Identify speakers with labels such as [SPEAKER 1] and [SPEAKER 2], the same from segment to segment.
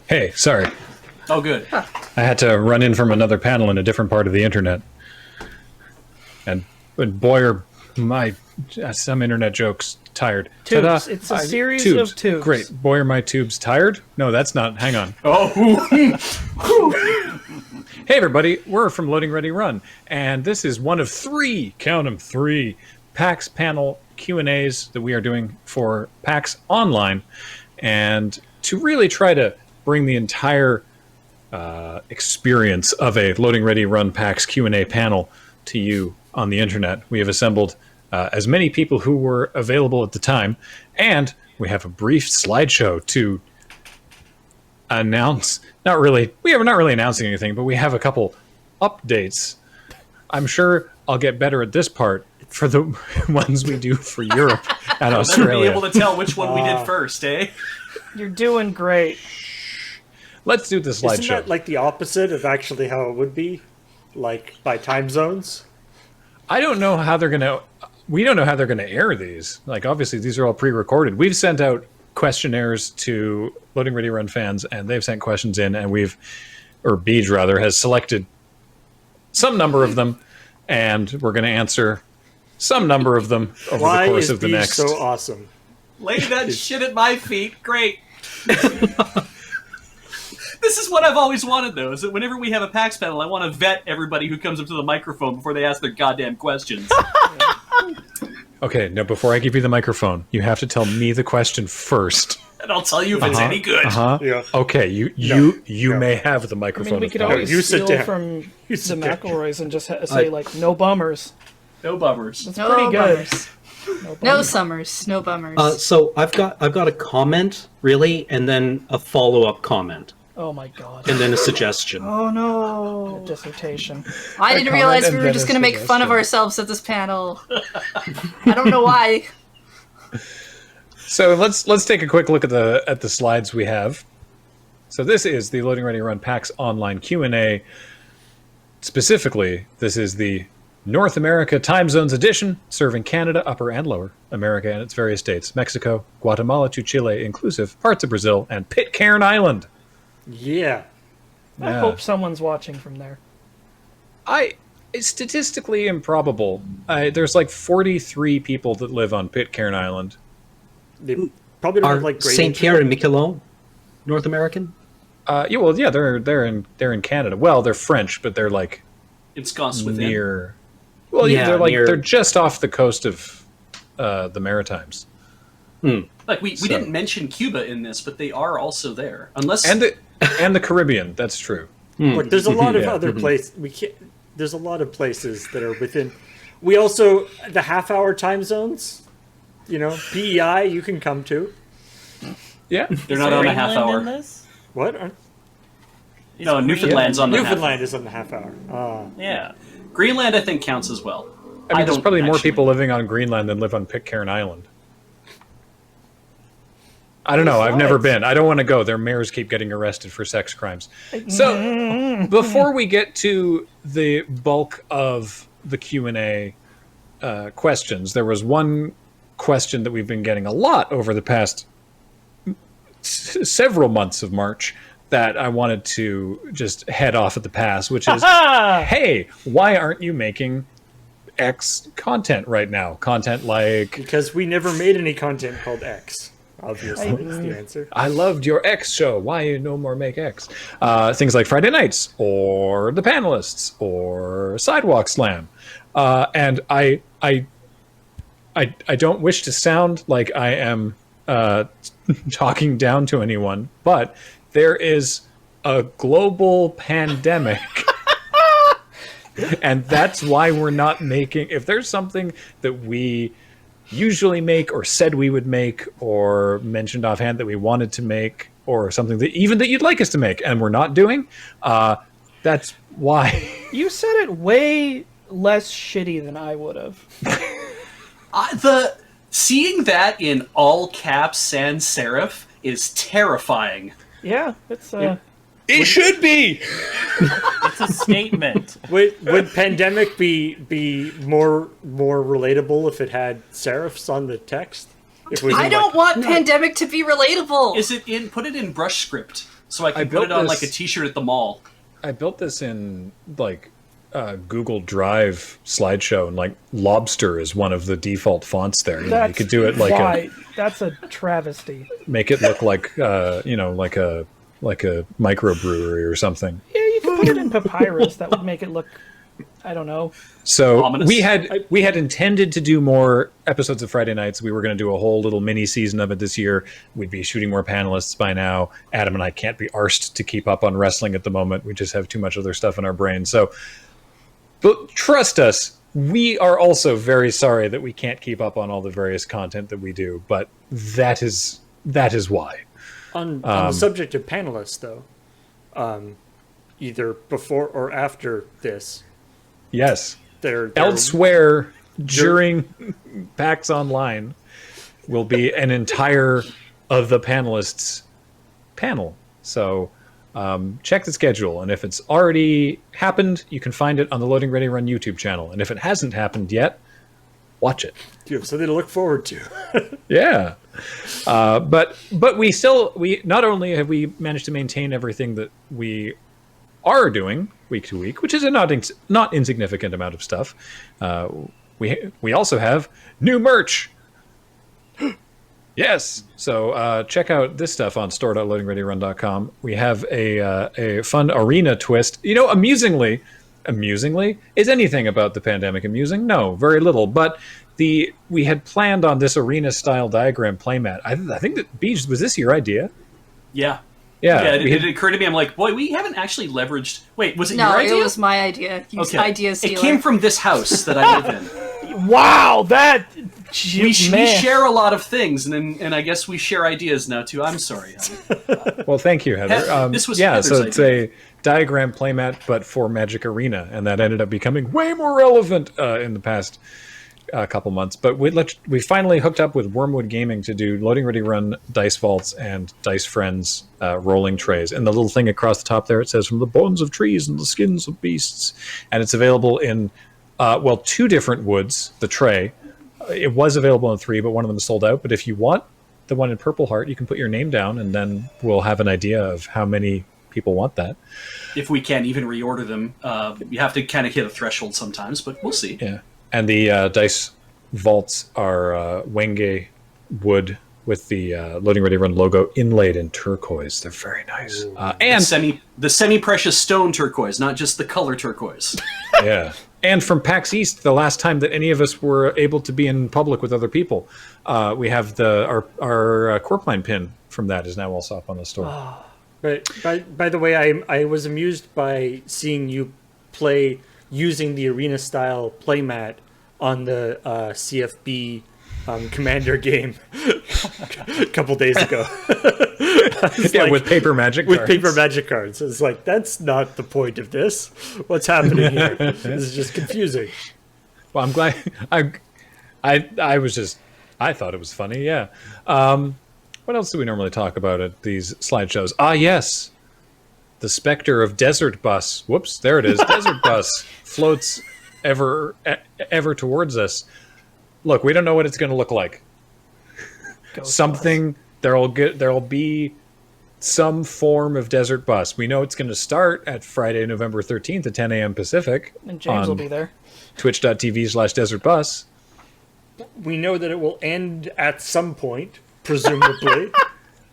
[SPEAKER 1] Hey, sorry.
[SPEAKER 2] Oh, good.
[SPEAKER 1] I had to run in from another panel in a different part of the internet. And boy, are my some internet jokes tired.
[SPEAKER 3] Tubes.
[SPEAKER 1] Ta-da.
[SPEAKER 3] It's a series of tubes.
[SPEAKER 1] Great. Boy, are my tubes tired? No, that's not. Hang on.
[SPEAKER 2] Oh.
[SPEAKER 1] Hey, everybody. We're from LoadingReadyRun. And this is one of three, count them, three, PAX panel Q&As that we are doing for PAX Online. And to really try to bring the entire experience of a LoadingReadyRun PAX Q&A panel to you on the internet, we have assembled as many people who were available at the time, and we have a brief slideshow to announce. Not really announcing anything, but we have a couple updates. I'm sure I'll get better at this part for the ones we do for Europe and Australia.
[SPEAKER 2] We'll be able to tell which one we did first, eh?
[SPEAKER 3] You're doing great.
[SPEAKER 1] Let's do the slideshow.
[SPEAKER 4] Isn't that like the opposite of actually how it would be? Like by time zones?
[SPEAKER 1] I don't know how they're going to... We don't know how they're going to air these. Like, obviously, these are all pre-recorded. We've sent out questionnaires to Loading Ready Run fans, and they've sent questions in, and Beej rather, has selected some number of them, and we're going to answer some number of them over the course of the next...
[SPEAKER 4] Why is Beej so awesome?
[SPEAKER 2] Lay that shit at my feet. Great. This is what I've always wanted, though, is that whenever we have a PAX panel, I want to vet everybody who comes up to the microphone before they ask their goddamn questions.
[SPEAKER 1] Okay, now before I give you the microphone, you have to tell me the question first.
[SPEAKER 2] And I'll tell you if it's any good.
[SPEAKER 4] Yeah.
[SPEAKER 1] Okay, you may have the
[SPEAKER 3] I
[SPEAKER 1] microphone.
[SPEAKER 3] mean, we could
[SPEAKER 1] of power.
[SPEAKER 3] always
[SPEAKER 4] You sit
[SPEAKER 3] steal
[SPEAKER 4] down.
[SPEAKER 3] from
[SPEAKER 4] You
[SPEAKER 3] the
[SPEAKER 4] sit down.
[SPEAKER 3] McElroys and just say, like, no bummers.
[SPEAKER 2] No bummers.
[SPEAKER 3] That's
[SPEAKER 5] No
[SPEAKER 3] pretty good.
[SPEAKER 5] bummers.
[SPEAKER 3] No
[SPEAKER 5] No
[SPEAKER 3] bummers.
[SPEAKER 5] summers. No bummers.
[SPEAKER 6] So I've got a comment, really, and then a follow-up comment,
[SPEAKER 3] Oh my god.
[SPEAKER 6] and then a suggestion.
[SPEAKER 5] Oh no.
[SPEAKER 3] Dissertation.
[SPEAKER 5] I didn't
[SPEAKER 1] comment
[SPEAKER 5] realize
[SPEAKER 1] and
[SPEAKER 5] we were
[SPEAKER 1] then
[SPEAKER 5] just
[SPEAKER 1] a
[SPEAKER 5] going to make fun of
[SPEAKER 1] suggestion.
[SPEAKER 5] ourselves at this panel. I don't know why.
[SPEAKER 1] So let's take a quick look at the slides we have. So this is the Loading Ready Run PAX Online Q&A. Specifically, this is the North America Time Zones edition, serving Canada, Upper and Lower America and its various states, Mexico, Guatemala to Chile, inclusive, parts of Brazil, and Pitcairn Island.
[SPEAKER 4] Yeah.
[SPEAKER 3] I
[SPEAKER 1] Yeah.
[SPEAKER 3] hope someone's watching from there.
[SPEAKER 1] It's statistically improbable. There's like 43 people that live on Pitcairn Island.
[SPEAKER 4] They probably don't
[SPEAKER 6] Are
[SPEAKER 4] have like great
[SPEAKER 6] Saint Pierre
[SPEAKER 4] internet.
[SPEAKER 6] and Miquelon North American?
[SPEAKER 1] They're in Canada. Well, they're French, but they're like
[SPEAKER 2] Ensconced within.
[SPEAKER 1] near. Well,
[SPEAKER 6] Yeah,
[SPEAKER 1] they're like
[SPEAKER 6] near-
[SPEAKER 1] they're just off the coast of the Maritimes,
[SPEAKER 2] Like, we didn't mention Cuba in this, but they are also there. Unless...
[SPEAKER 1] and the Caribbean. That's true.
[SPEAKER 4] Look, there's a lot of
[SPEAKER 1] Yeah.
[SPEAKER 4] other places. There's a lot of places that are within. We also the half-hour time zones. You know, PEI you can come to.
[SPEAKER 1] Yeah,
[SPEAKER 2] They're not on a half hour.
[SPEAKER 4] What?
[SPEAKER 2] No, Newfoundland's on the
[SPEAKER 4] Newfoundland is on the half hour.
[SPEAKER 2] Yeah. Greenland, I think, counts as well.
[SPEAKER 1] I mean, there's
[SPEAKER 2] don't
[SPEAKER 1] probably more
[SPEAKER 2] actually-
[SPEAKER 1] people living on Greenland than live on Pitcairn Island. I don't know. I've never been. I don't want to go. Their mayors keep getting arrested for sex crimes. So, before we get to the bulk of the Q&A questions, there was one question that we've been getting a lot over the past several months of March that I wanted to just head off at the pass, which is, hey, why aren't you making X content right now? Content like...
[SPEAKER 4] Because we never made any content called X. Obviously, is the answer.
[SPEAKER 1] I loved your X show. Why you no more make X? Things like Friday Nights, or The Panelists, or Sidewalk Slam. And I don't wish to sound like I am talking down to anyone, but there is a global pandemic. And that's why we're not making... If there's something that we usually make or said we would make or mentioned offhand that we wanted to make or something that even that you'd like us to make and we're not doing, that's why.
[SPEAKER 3] You said it way less shitty than I would have.
[SPEAKER 2] Seeing that in all caps sans serif is terrifying.
[SPEAKER 3] Yeah, it's
[SPEAKER 1] It should be.
[SPEAKER 7] It's a statement.
[SPEAKER 4] Would pandemic be more relatable if it had serifs on the text? If we
[SPEAKER 5] I don't want pandemic to be relatable.
[SPEAKER 2] Is it in? Put it in brush script so I can
[SPEAKER 1] built
[SPEAKER 2] put it on
[SPEAKER 1] this-
[SPEAKER 2] like a T-shirt at the mall.
[SPEAKER 1] I built this in like Google Drive slideshow, and like lobster is one of the default fonts there. You know, you could do it like
[SPEAKER 3] why that's a travesty.
[SPEAKER 1] make it look like like a microbrewery or something.
[SPEAKER 3] Yeah, you could put it in papyrus. That would make it look, I don't know.
[SPEAKER 1] So
[SPEAKER 2] Ominous.
[SPEAKER 1] we had intended to do more episodes of Friday nights. We were going to do a whole little mini season of it this year. We'd be shooting more panelists by now. Adam and I can't be arsed to keep up on wrestling at the moment. We just have too much other stuff in our brain. So, but trust us, we are also very sorry that we can't keep up on all the various content that we do. But that is why.
[SPEAKER 4] On the subject of panelists, though, either before or after this,
[SPEAKER 1] Yes.
[SPEAKER 4] they're
[SPEAKER 1] Elsewhere during PAX Online will be an entire of the panelists panel. So check the schedule, and if it's already happened, you can find it on the Loading Ready Run YouTube channel. And if it hasn't happened yet, watch it.
[SPEAKER 4] you have something to look forward to.
[SPEAKER 1] Yeah. But we not only have we managed to maintain everything that we are doing week to week, which is a not insignificant amount of stuff. We also have new merch. Yes. So check out this stuff on store.loadingreadyrun.com. We have a fun arena twist. You know, amusingly, is anything about the pandemic amusing? No, very little. But we had planned on this arena style diagram playmat. I think that Beej, was this your idea?
[SPEAKER 2] Yeah.
[SPEAKER 1] Yeah.
[SPEAKER 2] It occurred to me. I'm like, boy, we haven't actually leveraged. Wait, was it
[SPEAKER 5] No,
[SPEAKER 2] your idea?
[SPEAKER 5] it was my idea. You idea stealer.
[SPEAKER 2] It came from this house that I live in.
[SPEAKER 3] Wow, that
[SPEAKER 2] We share a lot of things, and I guess we share ideas now too. I'm sorry.
[SPEAKER 1] Well, thank you, Heather.
[SPEAKER 2] This was
[SPEAKER 1] yeah,
[SPEAKER 2] Heather's
[SPEAKER 1] so it's
[SPEAKER 2] idea.
[SPEAKER 1] a diagram playmat, but for Magic Arena, and that ended up becoming way more relevant in the past couple months. But we finally hooked up with Wormwood Gaming to do Loading Ready Run Dice Vaults and Dice Friends rolling trays. And the little thing across the top there, it says, "From the bones of trees and the skins of beasts." And it's available in, two different woods, the tray. It was available in 3, but one of them is sold out. But if you want the one in Purple Heart, you can put your name down, and then we'll have an idea of how many people want that.
[SPEAKER 2] If we can't even reorder them, you have to kind of hit a threshold sometimes, but we'll see.
[SPEAKER 1] Yeah. And the dice vaults are Wenge wood with the Loading Ready Run logo inlaid in turquoise. They're very nice. And
[SPEAKER 2] the semi-precious stone turquoise, not just the color turquoise.
[SPEAKER 1] yeah. And from PAX East, the last time that any of us were able to be in public with other people, we have our Corpline pin from that is now also up on the store.
[SPEAKER 4] But by the way, I was amused by seeing you play using the arena style playmat on the CFB Commander game a couple days ago.
[SPEAKER 1] Yeah, with paper magic
[SPEAKER 4] with
[SPEAKER 1] cards.
[SPEAKER 4] paper magic cards. It's like, that's not the point of this. What's happening here? This is just confusing.
[SPEAKER 1] Well, I'm glad. I thought it was funny. Yeah. What else do we normally talk about at these slideshows? Ah, yes. The specter of Desert Bus. Whoops, there it is. Desert Bus floats ever towards us. Look, we don't know what it's going to look like. Something there'll be some form of Desert Bus. We know it's going to start at Friday, November 13th at 10 a.m. Pacific.
[SPEAKER 3] And James will be there.
[SPEAKER 1] Twitch.tv/Desert Bus.
[SPEAKER 4] We know that it will end at some point, presumably.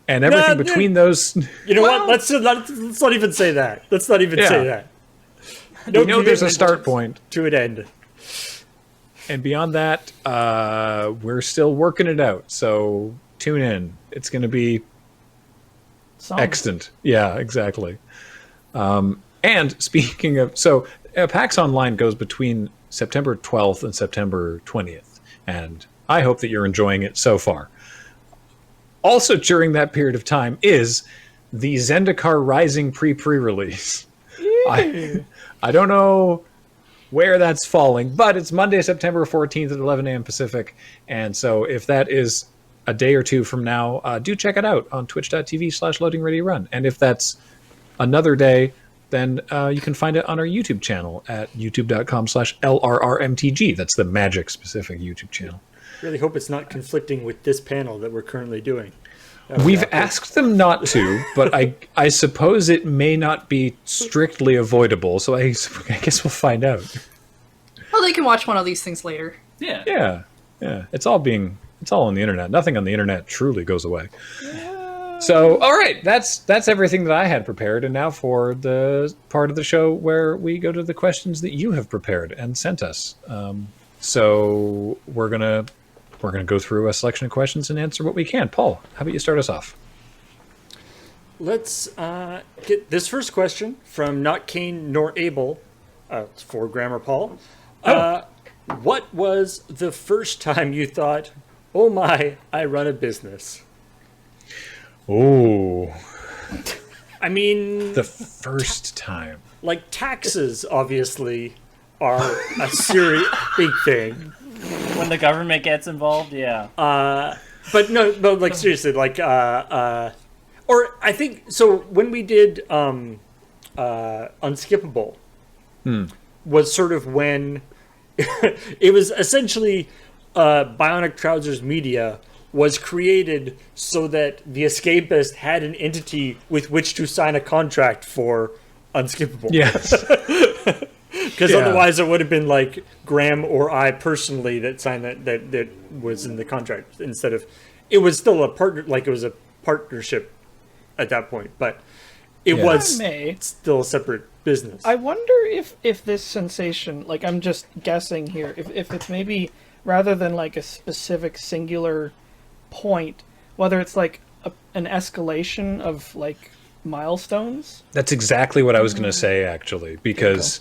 [SPEAKER 1] And everything between those.
[SPEAKER 4] You know what? Let's not even say that. Let's not even say that.
[SPEAKER 1] We know there's a
[SPEAKER 4] commitment
[SPEAKER 1] start point.
[SPEAKER 4] to an end.
[SPEAKER 1] And beyond that, we're still working it out. So tune in. It's going to be excellent. Yeah, exactly. And speaking of, so PAX Online goes between September 12th and September 20th. And I hope that you're enjoying it so far. Also during that period of time is the Zendikar Rising pre-release. I don't know where that's falling, but it's Monday, September 14th at 11 a.m. Pacific. And so if that is a day or two from now, do check it out on twitch.tv/loadingreadyrun. And if that's another day, then you can find it on our YouTube channel at youtube.com/LRRMTG. That's the Magic specific YouTube channel.
[SPEAKER 4] Really hope it's not conflicting with this panel that we're currently doing.
[SPEAKER 1] We've asked them not to, but I suppose it may not be strictly avoidable. So I guess we'll find out.
[SPEAKER 5] Well, they can watch one of these things later.
[SPEAKER 2] Yeah.
[SPEAKER 1] Yeah. It's all on the internet. Nothing on the internet truly goes away. So, all right, that's everything that I had prepared, and now for the part of the show where we go to the questions that you have prepared and sent us. So we're gonna go through a selection of questions and answer what we can. Paul, how about you start us off?
[SPEAKER 4] Let's get this first question from Not Cain Nor Able. It's for Grammar Paul. What was the first time you thought, "Oh my, I run a business"?
[SPEAKER 1] Oh,
[SPEAKER 4] I mean,
[SPEAKER 1] the first time.
[SPEAKER 4] like taxes obviously are a serious big thing.
[SPEAKER 7] When the government gets involved, yeah.
[SPEAKER 4] But no, like seriously, like or I think so when we did Unskippable was sort of when it was essentially Bionic Trousers Media was created so that the Escapist had an entity with which to sign a contract for Unskippable.
[SPEAKER 1] Yes.
[SPEAKER 4] Because otherwise it would have been like Graham or I personally that signed that was in the contract instead of, it was still a partner, like it was a partnership at that point, but it was still a separate business.
[SPEAKER 3] I wonder if this sensation, like I'm just guessing here, if it's maybe rather than like a specific singular point, whether it's like an escalation of like milestones.
[SPEAKER 1] That's exactly what I was going to say, actually, because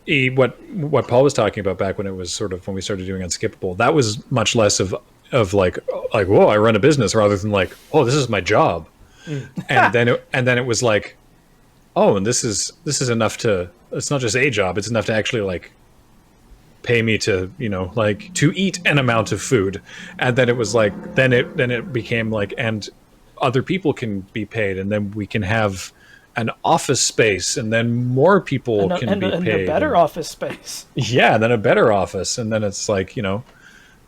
[SPEAKER 1] what Paul was talking about back when it was sort of when we started doing Unskippable, that was much less of like whoa, I run a business, rather than like, oh, this is my job, and then it was like, oh, and this is enough to, it's not just a job, it's enough to actually like pay me to, like to eat an amount of food. And then it was like, then it became like, and other people can be paid, and then we can have an office space, and then more people can be paid.
[SPEAKER 3] And a better office space.
[SPEAKER 1] Yeah, then a better office. And then it's like,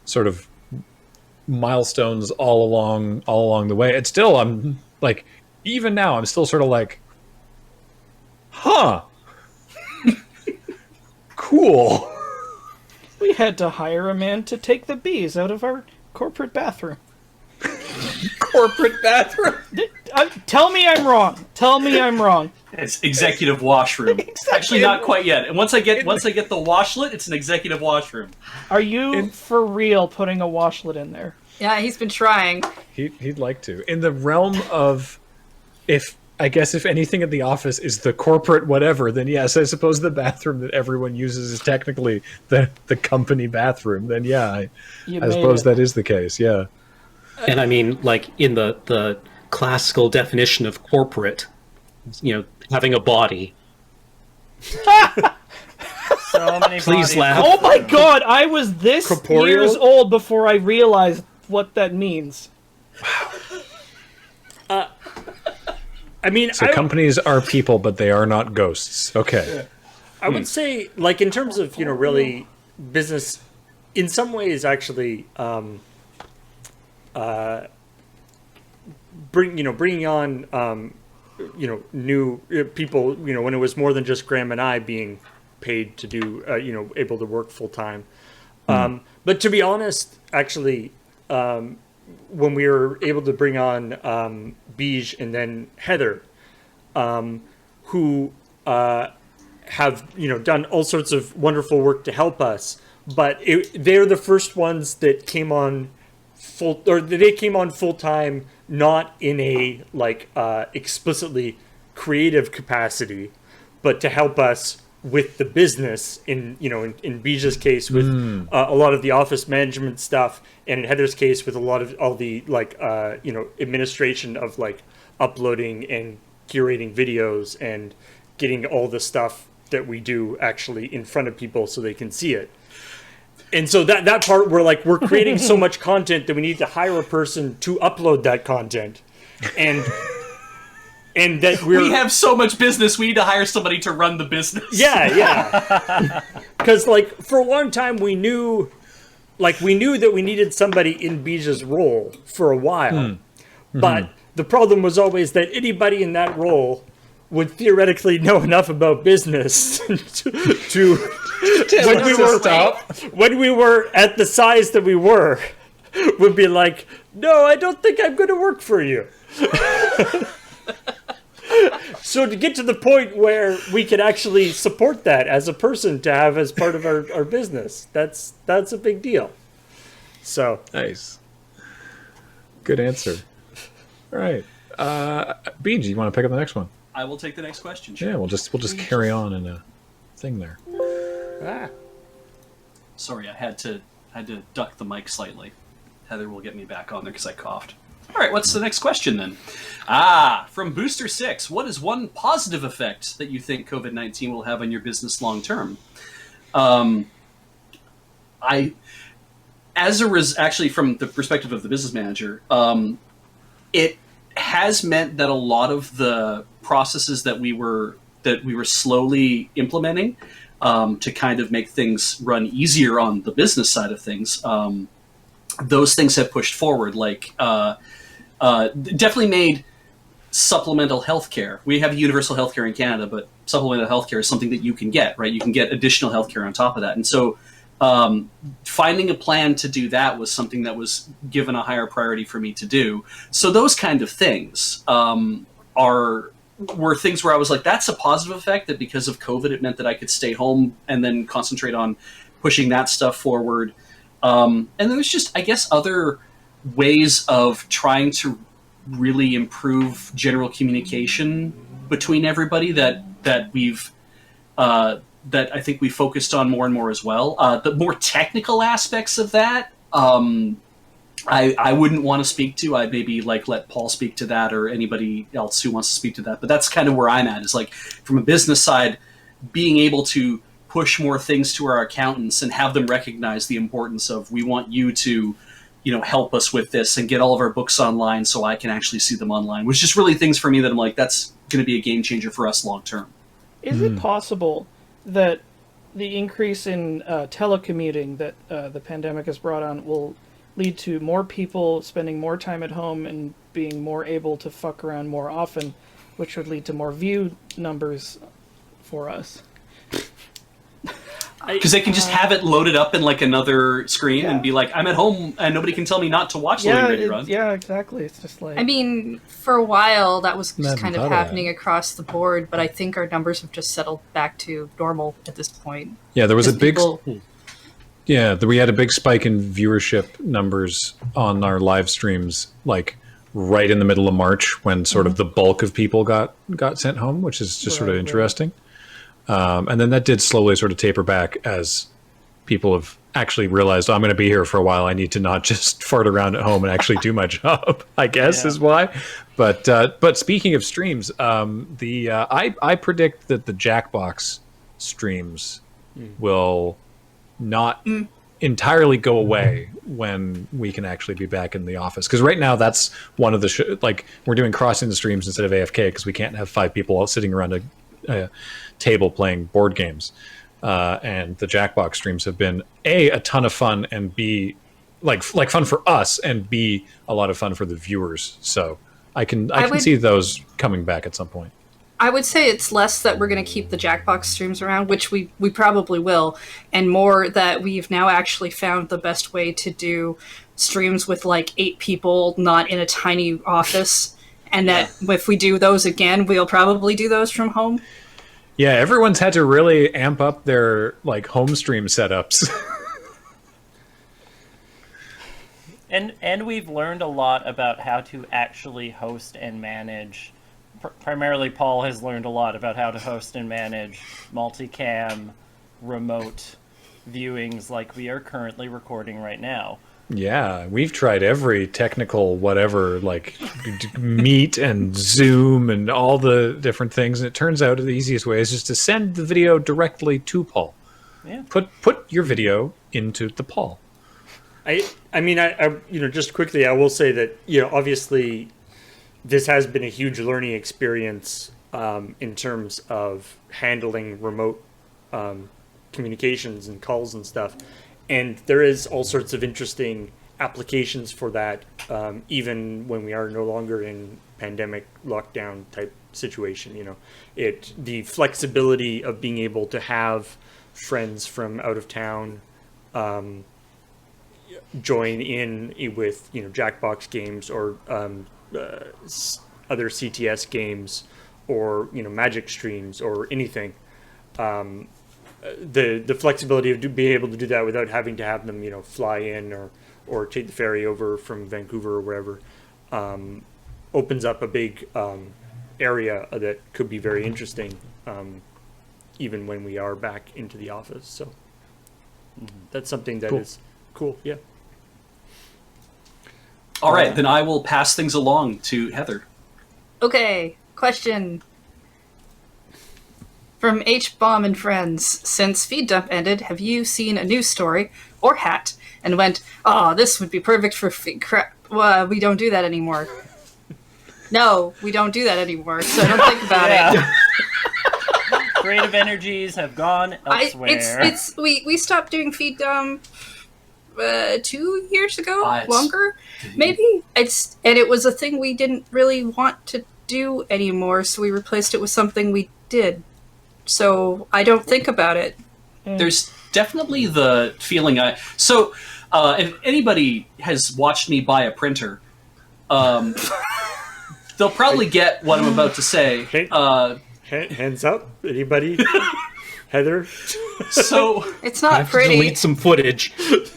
[SPEAKER 1] sort of milestones all along the way. It's still, I'm like, even now, I'm still sort of like, huh. Cool.
[SPEAKER 3] We had to hire a man to take the bees out of our corporate bathroom.
[SPEAKER 1] Corporate bathroom?
[SPEAKER 3] Tell me I'm wrong. Tell me I'm wrong.
[SPEAKER 2] It's executive washroom. Actually, not quite yet. And once I get the washlet, it's an executive washroom.
[SPEAKER 3] Are you for real putting a washlet in there?
[SPEAKER 5] Yeah, he's been trying.
[SPEAKER 1] He'd like to. In the realm of, if anything at the office is the corporate whatever, then yes, I suppose the bathroom that everyone uses is technically the company bathroom. Then yeah, I suppose that is the case. Yeah.
[SPEAKER 6] And I mean, like in the classical definition of corporate, having a body.
[SPEAKER 7] So many
[SPEAKER 6] Please
[SPEAKER 7] bodies.
[SPEAKER 6] laugh.
[SPEAKER 3] Oh my god, I was this
[SPEAKER 4] Corporeal?
[SPEAKER 3] years old before I realized what that means.
[SPEAKER 4] I mean,
[SPEAKER 1] So companies are people, but they are not ghosts. Okay.
[SPEAKER 4] I would say, like, in terms of, really business, in some ways, actually, bringing on, new people, when it was more than just Graham and I being paid to do, able to work full time. But to be honest, actually, when we were able to bring on Beige and then Heather, who have done all sorts of wonderful work to help us, but they're the first ones that came on full time, not in a explicitly creative capacity, but to help us with the business in Bija's case with a lot of the office management stuff, and in Heather's case with a lot of all the administration of uploading and curating videos and getting all the stuff that we do actually in front of people so they can see it. And so that part, we're creating so much content that we need to hire a person to upload that content. And that
[SPEAKER 2] we have so much business, we need to hire somebody to run the business.
[SPEAKER 4] Yeah. Because, for a long time, we knew that we needed somebody in Bija's role for a while. Mm-hmm. But the problem was always that anybody in that role would theoretically know enough about business to when we were at the size that we were, would be like, no, I don't think I'm going to work for you. So to get to the point where we could actually support that as a person to have as part of our business, that's a big deal. So
[SPEAKER 1] nice. Good answer. All right. BG, you want to pick up the next one?
[SPEAKER 2] I will take the next question. Sure.
[SPEAKER 1] Yeah, we'll just carry on in a thing there.
[SPEAKER 2] Sorry, I had to duck the mic slightly. Heather will get me back on there because I coughed. All right, what's the next question then? From Booster 6, what is one positive effect that you think COVID-19 will have on your business long term? Actually, from the perspective of the business manager, it has meant that a lot of the processes that we were slowly implementing to kind of make things run easier on the business side of things, those things have pushed forward. Definitely made supplemental healthcare. We have universal healthcare in Canada, but supplemental healthcare is something that you can get, right? You can get additional healthcare on top of that. And so finding a plan to do that was something that was given a higher priority for me to do. So those kind of things were things where I was like, that's a positive effect, that because of COVID, it meant that I could stay home and then concentrate on pushing that stuff forward. And then there's just, I guess, other ways of trying to really improve general communication between everybody that we've that I think we focused on more and more as well. The more technical aspects of that, I wouldn't want to speak to. I'd maybe let Paul speak to that, or anybody else who wants to speak to that. But that's kind of where I'm at, is from a business side, being able to push more things to our accountants and have them recognize the importance of, we want you to, help us with this and get all of our books online so I can actually see them online, which is really things for me that I'm like, that's going to be a game changer for us long term.
[SPEAKER 3] Is it possible that the increase in telecommuting that the pandemic has brought on will lead to more people spending more time at home and being more able to fuck around more often, which would lead to more view numbers for us?
[SPEAKER 2] Because they can just have it loaded up in another screen and be like, I'm at home and nobody can tell me not to watch LoadingReadyRun.
[SPEAKER 3] Yeah, exactly. It's just like...
[SPEAKER 5] I mean, for a while that was just kind of
[SPEAKER 1] thought of
[SPEAKER 5] happening across the board, but I think our numbers have just settled back to normal at this point.
[SPEAKER 1] Yeah, there was a big...
[SPEAKER 5] People...
[SPEAKER 1] Yeah, we had a big spike in viewership numbers on our live streams, right in the middle of March, when sort of the bulk of people got sent home, which is just sort of interesting. And then that did slowly sort of taper back as people have actually realized, I'm going to be here for a while. I need to not just fart around at home and actually do my job, I guess is why. But speaking of streams, I predict that the Jackbox streams will not entirely go away when we can actually be back in the office. Because right now that's one of the we're doing crossing the streams instead of AFK because we can't have 5 people all sitting around a table playing board games, and the Jackbox streams have been a ton of fun, and B, fun for us, and B, a lot of fun for the viewers. So I can see those coming back at some point.
[SPEAKER 5] I would say it's less that we're going to keep the Jackbox streams around, which we probably will, and more that we've now actually found the best way to do streams with 8 people, not in a tiny office. And that if we do those again, we'll probably do those from home.
[SPEAKER 1] Yeah, everyone's had to really amp up their home stream setups.
[SPEAKER 7] And we've learned a lot about how to actually host and manage. Primarily, Paul has learned a lot about how to host and manage multicam, remote viewings like we are currently recording right now.
[SPEAKER 1] Yeah, we've tried every technical whatever, like Meet and Zoom and all the different things. And it turns out the easiest way is just to send the video directly to Paul.
[SPEAKER 7] Yeah.
[SPEAKER 1] Put your video into the Paul.
[SPEAKER 4] I mean, just quickly, I will say that, obviously this has been a huge learning experience in terms of handling remote communications and calls and stuff. And there is all sorts of interesting applications for that, even when we are no longer in pandemic lockdown type situation. The flexibility of being able to have friends from out of town join in with Jackbox games or other CTS games or Magic streams or anything. The flexibility of being able to do that without having to have them fly in or take the ferry over from Vancouver or wherever opens up a big area that could be very interesting even when we are back into the office. So that's something that is cool. Yeah.
[SPEAKER 2] All right, then I will pass things along to Heather.
[SPEAKER 5] Okay, question. From H. Bomb and Friends, since Feed Dump ended, have you seen a news story or hat and went, "Oh, this would be perfect for crap"? Well, we don't do that anymore. No, we don't do that anymore, so don't think about it.
[SPEAKER 7] Creative energies have gone elsewhere.
[SPEAKER 5] We stopped doing Feed Dump 2 years ago, longer, maybe. It was a thing we didn't really want to do anymore, so we replaced it with something we did. So I don't think about it.
[SPEAKER 2] There's definitely the feeling if anybody has watched me buy a printer, they'll probably get what I'm about to say.
[SPEAKER 4] Hands up, anybody? Heather?
[SPEAKER 2] So
[SPEAKER 5] it's not
[SPEAKER 6] I have
[SPEAKER 5] pretty.
[SPEAKER 6] to delete some footage.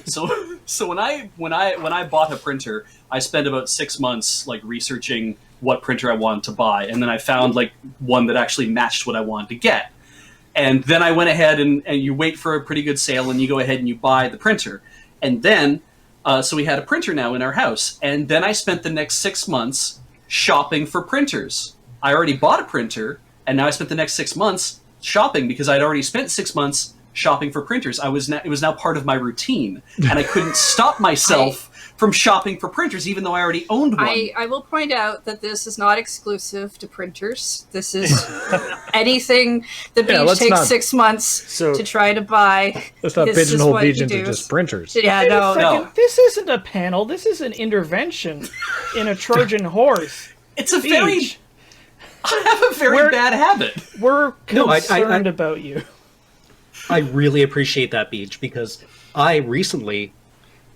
[SPEAKER 2] So when I bought a printer, I spent about 6 months researching what printer I wanted to buy, and then I found one that actually matched what I wanted to get. And then I went ahead and you wait for a pretty good sale and you go ahead and you buy the printer. And then, so we had a printer now in our house. And then I spent the next 6 months shopping for printers. I already bought a printer, and now I spent the next 6 months shopping because I'd already spent 6 months shopping for printers. It was now part of my routine, and I couldn't stop myself from shopping for printers, even though I already owned one.
[SPEAKER 5] I will point out that this is not exclusive to printers. This is anything the Beach takes 6 months to try to buy.
[SPEAKER 1] Let's not pigeonhole Beach into just printers.
[SPEAKER 5] Yeah, no.
[SPEAKER 3] This isn't a panel. This is an intervention in a Trojan horse.
[SPEAKER 2] It's I have a very bad habit.
[SPEAKER 3] We're concerned about you.
[SPEAKER 6] I really appreciate that, Beach, because I recently,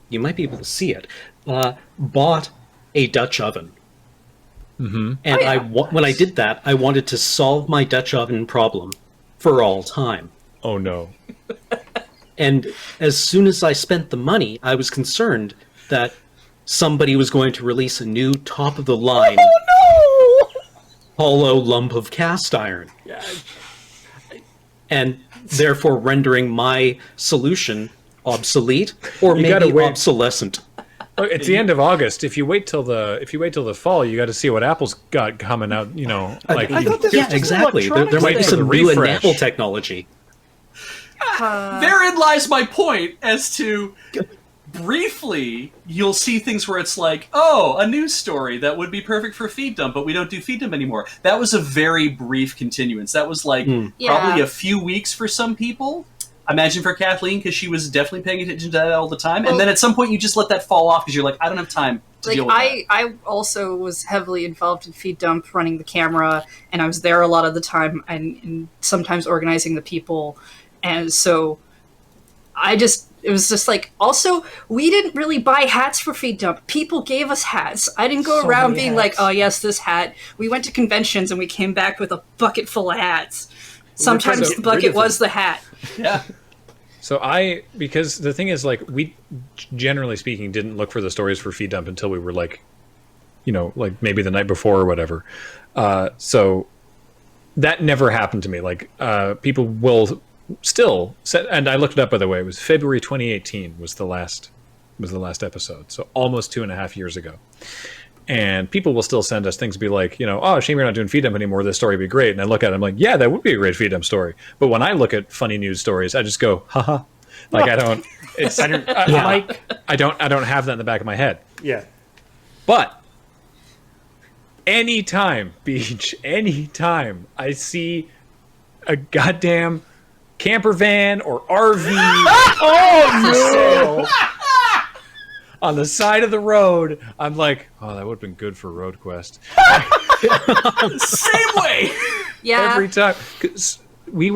[SPEAKER 6] you might be able to see it, bought a Dutch oven. Mm-hmm. And when I did that, I wanted to solve my Dutch oven problem for all time.
[SPEAKER 1] Oh, no.
[SPEAKER 6] And as soon as I spent the money, I was concerned that somebody was going to release a new top-of-the-line hollow lump of cast iron.
[SPEAKER 4] Yeah.
[SPEAKER 6] And therefore rendering my solution obsolete or maybe obsolescent.
[SPEAKER 1] Look, it's the end of August. If you wait till the fall, you got to see what Apple's got coming out.
[SPEAKER 3] I thought this was just
[SPEAKER 6] exactly. There might be some new Apple technology.
[SPEAKER 2] Therein lies my point as to briefly you'll see things where it's like, oh, a news story that would be perfect for Feed Dump, but we don't do Feed Dump anymore. That was a very brief continuance. That was probably a few weeks for some people. I imagine for Kathleen, because she was definitely paying attention to that all the time. And then at some point you just let that fall off because you're like, I don't have time to deal with that.
[SPEAKER 5] I also was heavily involved in Feed Dump, running the camera, and I was there a lot of the time and sometimes organizing the people. And so it was just also, we didn't really buy hats for Feed Dump. People gave us hats. I didn't go around being like, oh, yes, this hat. We went to conventions and we came back with a bucket full of hats. Sometimes the bucket was the hat.
[SPEAKER 2] Yeah.
[SPEAKER 1] So because the thing is, we, generally speaking, didn't look for the stories for Feed Dump until we were maybe the night before or whatever. So that never happened to me. People will still set, and I looked it up, by the way. It was February 2018 was the last was the last episode, so almost 2.5 years ago. And people will still send us things to be like, oh, shame you're not doing feed dump anymore. This story would be great. And I look at it, I'm like, yeah, that would be a great feed dump story. But when I look at funny news stories, I just go, haha. Like I don't. It's I don't have that in the back of my head.
[SPEAKER 4] Yeah.
[SPEAKER 1] But anytime I see a goddamn camper van or RV for sale on the side of the road, I'm like, oh, that would have been good for Road Quest.
[SPEAKER 2] Same way.
[SPEAKER 5] Yeah.
[SPEAKER 1] Every time. 'Cause we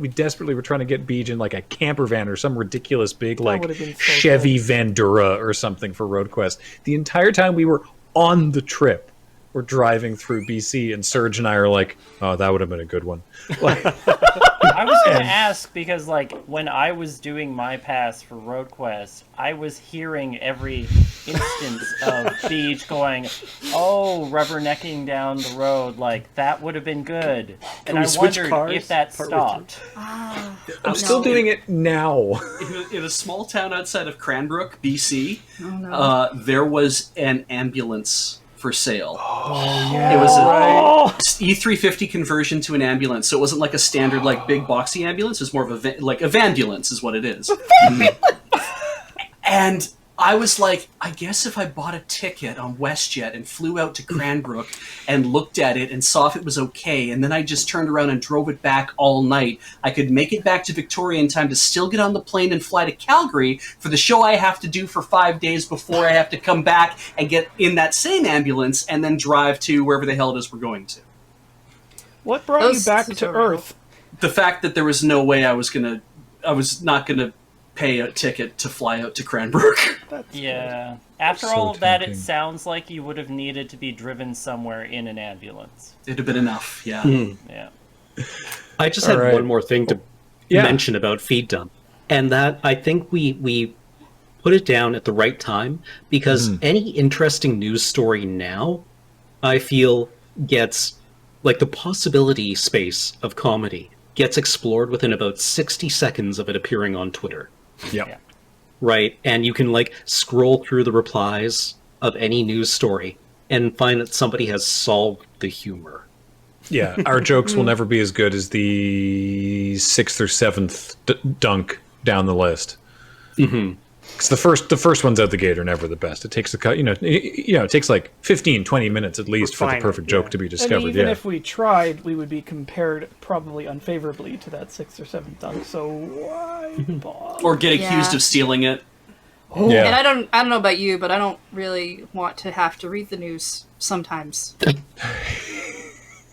[SPEAKER 1] desperately were trying to get Beej in like a camper van or some ridiculous big like
[SPEAKER 3] would have been so
[SPEAKER 1] Chevy Vandura or something for Road Quest. The entire time we were on the trip, we're driving through BC, and Serge and I are like, oh, that would have been a good one. Like,
[SPEAKER 7] I was going to ask because, like, when I was doing my pass for Road Quest, I was hearing every instance of Beach going, "Oh, rubbernecking down the road, like that would have been good." And I wondered if that stopped.
[SPEAKER 1] I'm still doing it now.
[SPEAKER 2] In a small town outside of Cranbrook, BC,
[SPEAKER 5] Oh, no.
[SPEAKER 2] there was an ambulance for sale.
[SPEAKER 3] Yeah.
[SPEAKER 2] It was an E350 conversion to an ambulance, so it wasn't like a standard like big boxy ambulance. It's more of a like a vanbulance is what it is. And I was like, I guess if I bought a ticket on WestJet and flew out to Cranbrook and looked at it and saw if it was okay, and then I just turned around and drove it back all night, I could make it back to Victoria in time to still get on the plane and fly to Calgary for the show I have to do for 5 days before I have to come back and get in that same ambulance and then drive to wherever the hell it is we're going to.
[SPEAKER 3] What brought
[SPEAKER 5] Those
[SPEAKER 3] you back
[SPEAKER 5] seems
[SPEAKER 3] to
[SPEAKER 5] overall.
[SPEAKER 3] Earth?
[SPEAKER 2] The fact that there was no way I was not gonna pay a ticket to fly out to Cranbrook.
[SPEAKER 7] Yeah. After
[SPEAKER 1] So
[SPEAKER 7] all of that,
[SPEAKER 1] tempting.
[SPEAKER 7] it sounds like you would have needed to be driven somewhere in an ambulance.
[SPEAKER 2] It'd have been enough, yeah.
[SPEAKER 7] Yeah.
[SPEAKER 6] I just
[SPEAKER 1] All
[SPEAKER 6] had
[SPEAKER 1] right.
[SPEAKER 6] one more thing to
[SPEAKER 1] Yeah.
[SPEAKER 6] mention about feed dump, and that I think we put it down at the right time because any interesting news story now, I feel gets like the possibility space of comedy gets explored within about 60 seconds of it appearing on Twitter.
[SPEAKER 1] Yep.
[SPEAKER 7] Yeah.
[SPEAKER 6] Right, and you can like scroll through the replies of any news story and find that somebody has solved the humor.
[SPEAKER 1] Yeah, our jokes will never be as good as the 6th or 7th dunk down the list.
[SPEAKER 6] Mm-hmm.
[SPEAKER 1] Because the first ones out the gate are never the best. It takes it takes like 15, 20 minutes at least for the
[SPEAKER 4] Refine it,
[SPEAKER 1] perfect joke
[SPEAKER 4] yeah.
[SPEAKER 1] to be
[SPEAKER 3] And
[SPEAKER 1] discovered.
[SPEAKER 3] even
[SPEAKER 1] Yeah,
[SPEAKER 3] if we tried, we would be compared probably unfavorably to that 6th or 7th dunk. So why bother?
[SPEAKER 2] Or get accused
[SPEAKER 5] Yeah.
[SPEAKER 2] of stealing it.
[SPEAKER 1] yeah.
[SPEAKER 5] And I don't know about you, but I don't really want to have to read the news sometimes.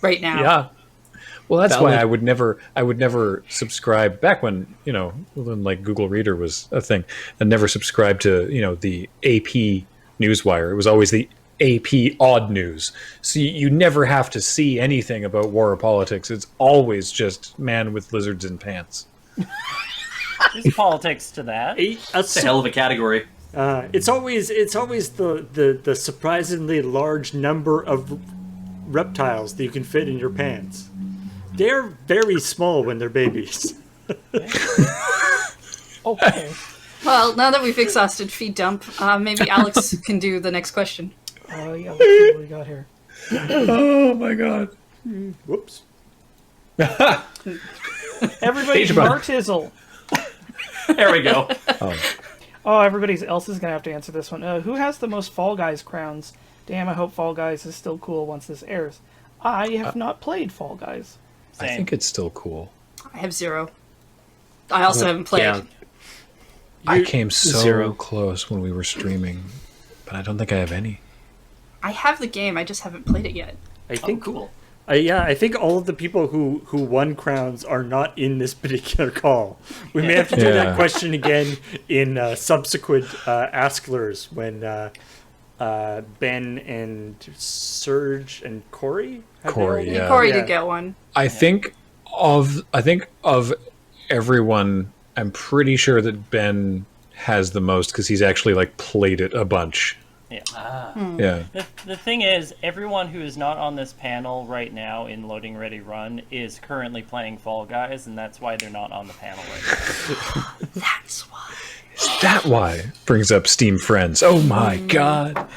[SPEAKER 5] Right now.
[SPEAKER 1] Yeah. Well, that's why
[SPEAKER 6] Valid.
[SPEAKER 1] I would never subscribe back when, when like Google Reader was a thing. I never subscribed to, the AP Newswire. It was always the AP Odd News. So you never have to see anything about war or politics. It's always just man with lizards in pants.
[SPEAKER 7] There's politics to that.
[SPEAKER 2] It's a hell of a category.
[SPEAKER 4] It's always the surprisingly large number of reptiles that you can fit in your pants. They're very small when they're babies.
[SPEAKER 3] Okay.
[SPEAKER 5] Well, now that we've exhausted feed dump, maybe Alex can do the next question.
[SPEAKER 3] Yeah, let's see what we got here.
[SPEAKER 1] Oh my god.
[SPEAKER 4] Whoops.
[SPEAKER 3] Everybody,
[SPEAKER 1] Page button.
[SPEAKER 3] Martizzle.
[SPEAKER 2] There we go.
[SPEAKER 3] Oh, everybody else is going to have to answer this one. Who has the most Fall Guys crowns? Damn, I hope Fall Guys is still cool once this airs. I have not played Fall Guys.
[SPEAKER 1] I
[SPEAKER 7] Same.
[SPEAKER 1] think it's still cool.
[SPEAKER 5] I have 0. I also haven't played.
[SPEAKER 6] Yeah.
[SPEAKER 1] I came so
[SPEAKER 6] 0.
[SPEAKER 1] close when we were streaming, but I don't think I have any.
[SPEAKER 5] I have the game, I just haven't played it yet.
[SPEAKER 4] I
[SPEAKER 2] Oh,
[SPEAKER 4] think
[SPEAKER 2] cool.
[SPEAKER 4] I think all of the people who won crowns are not in this particular call. We may have to do
[SPEAKER 1] Yeah.
[SPEAKER 4] that question again in subsequent askLRRs when Ben and Serge and Corey have
[SPEAKER 1] Corey,
[SPEAKER 4] their own-
[SPEAKER 1] yeah.
[SPEAKER 5] Corey
[SPEAKER 4] Yeah.
[SPEAKER 5] did get one.
[SPEAKER 1] I think of everyone, I'm pretty sure that Ben has the most because he's actually like played it a bunch.
[SPEAKER 7] Yeah.
[SPEAKER 1] Yeah.
[SPEAKER 7] The thing is, everyone who is not on this panel right now in Loading Ready Run is currently playing Fall Guys, and that's why they're not on the panel right now.
[SPEAKER 5] That's why.
[SPEAKER 1] Is that why? Brings up Steam Friends. Oh my god.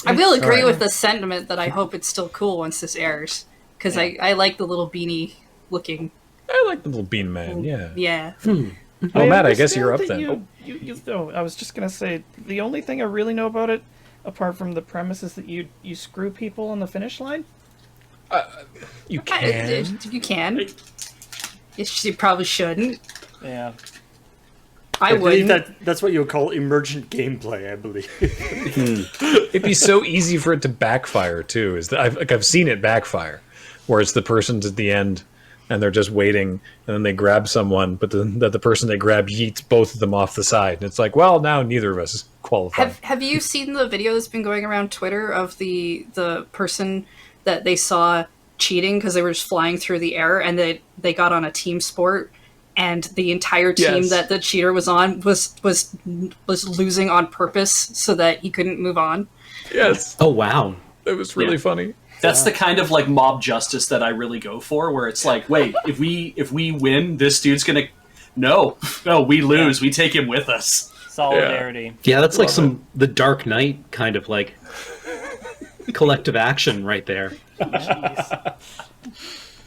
[SPEAKER 5] I will agree
[SPEAKER 1] Alright.
[SPEAKER 5] with the sentiment that I hope it's still cool once this airs. Because I like the little beanie looking.
[SPEAKER 1] I like the little bean man, yeah.
[SPEAKER 5] Yeah.
[SPEAKER 1] Oh, Matt, I guess you're up
[SPEAKER 3] understand
[SPEAKER 1] then.
[SPEAKER 3] that I was just gonna say the only thing I really know about it, apart from the premise, is that you screw people on the finish line.
[SPEAKER 1] You can.
[SPEAKER 5] You can. You probably shouldn't.
[SPEAKER 7] Yeah.
[SPEAKER 5] I
[SPEAKER 4] believe
[SPEAKER 5] wouldn't.
[SPEAKER 4] that's what you would call emergent gameplay, I believe.
[SPEAKER 1] It'd be so easy for it to backfire too. Is that I've seen it backfire, where it's the person's at the end and they're just waiting, and then they grab someone, but the person they grab yeets both of them off the side, and it's like, well, now neither of us is qualified.
[SPEAKER 5] Have you seen the video that's been going around Twitter of the person that they saw cheating because they were just flying through the air, and they got on a team sport, and the entire team
[SPEAKER 1] Yes.
[SPEAKER 5] that the cheater was on was losing on purpose so that he couldn't move on.
[SPEAKER 1] Yes,
[SPEAKER 6] Oh wow.
[SPEAKER 1] it was really funny.
[SPEAKER 2] That's the kind of like mob justice that I really go for, where it's like, wait, if we win, this dude's gonna no, we lose, we take him with us.
[SPEAKER 7] Solidarity.
[SPEAKER 6] Yeah, that's like the Dark Knight kind of like collective action right there.
[SPEAKER 3] Jeez.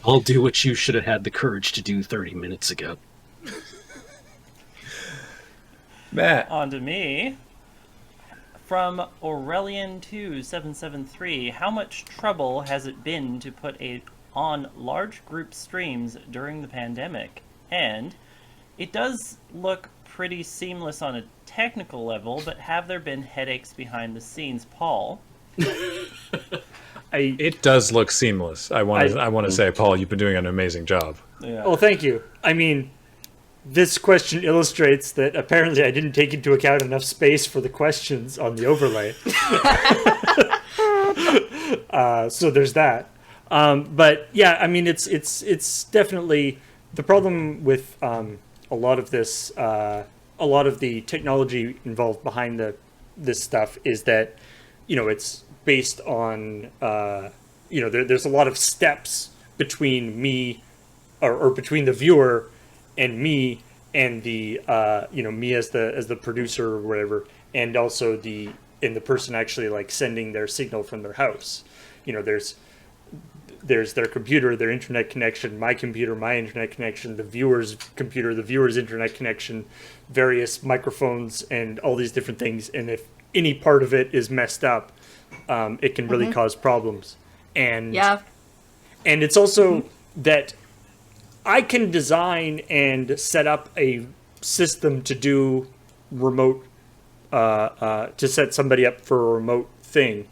[SPEAKER 6] I'll do what you should have had the courage to do 30 minutes ago.
[SPEAKER 1] Matt,
[SPEAKER 7] On to me. From Aurelian2773, how much trouble has it been to put on large group streams during the pandemic? And it does look pretty seamless on a technical level, but have there been headaches behind the scenes, Paul?
[SPEAKER 1] it does look seamless. I want to say, Paul, you've been doing an amazing job.
[SPEAKER 7] Yeah.
[SPEAKER 4] Oh, thank you. I mean, this question illustrates that apparently I didn't take into account enough space for the questions on the overlay. So there's that. But yeah, I mean, it's definitely the problem with a lot of this. A lot of the technology involved behind this stuff is that, it's based on there's a lot of steps between me or between the viewer and me and the me as the producer or whatever, and also the person actually like sending their signal from their house. There's their computer, their internet connection, my computer, my internet connection, the viewer's computer, the viewer's internet connection, various microphones, and all these different things. And if any part of it is messed up, it can really cause problems. And
[SPEAKER 5] Yeah.
[SPEAKER 4] and it's also that I can design and set up a system to do remote, to set somebody up for a remote thing.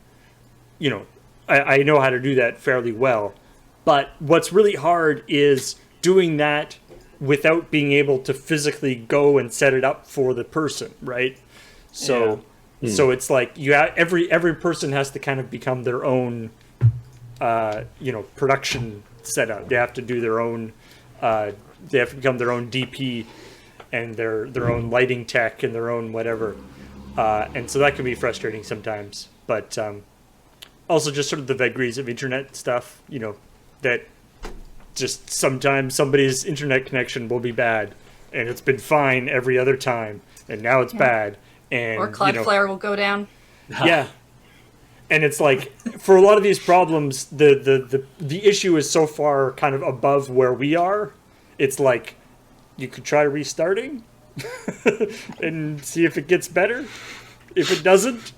[SPEAKER 4] I know how to do that fairly well. But what's really hard is doing that without being able to physically go and set it up for the person, right? So it's like every person has to kind of become their own, production setup. They have to do their own. They have to become their own DP and their own lighting tech and their own whatever. And so that can be frustrating sometimes. But also just sort of the vagaries of internet stuff, that just sometimes somebody's internet connection will be bad, and it's been fine every other time, and now it's bad. And
[SPEAKER 5] Or Cloudflare will go down.
[SPEAKER 4] yeah. And it's like, for a lot of these problems, the issue is so far kind of above where we are. It's like, you could try restarting and see if it gets better. If it doesn't,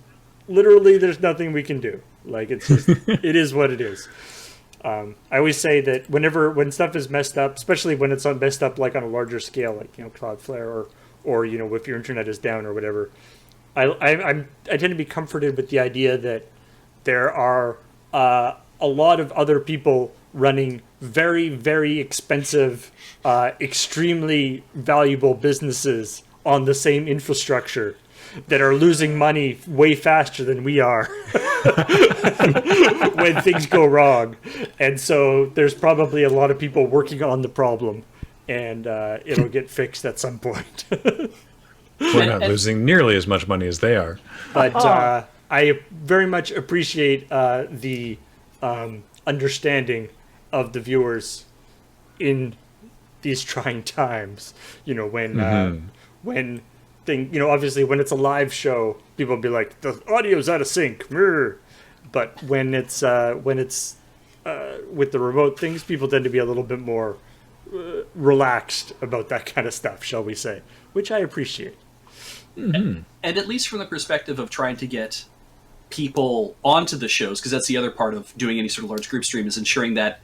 [SPEAKER 4] literally there's nothing we can do. Like, it's just, it is what it is. I always say that when stuff is messed up, especially when it's messed up like on a larger scale, like, Cloudflare or if your internet is down or whatever, I tend to be comforted with the idea that there are a lot of other people running very, very expensive, extremely valuable businesses on the same infrastructure that are losing money way faster than we are when things go wrong. And so there's probably a lot of people working on the problem, and it'll get fixed at some point.
[SPEAKER 1] We're not losing nearly as much money as they are.
[SPEAKER 4] But I very much appreciate the understanding of the viewers in these trying times. When thing, obviously when it's a live show, people will be like, the audio's out of sync. Brr. But when it's with the remote things, people tend to be a little bit more relaxed about that kind of stuff, shall we say, which I appreciate.
[SPEAKER 2] And at least from the perspective of trying to get people onto the shows, because that's the other part of doing any sort of large group stream, is ensuring that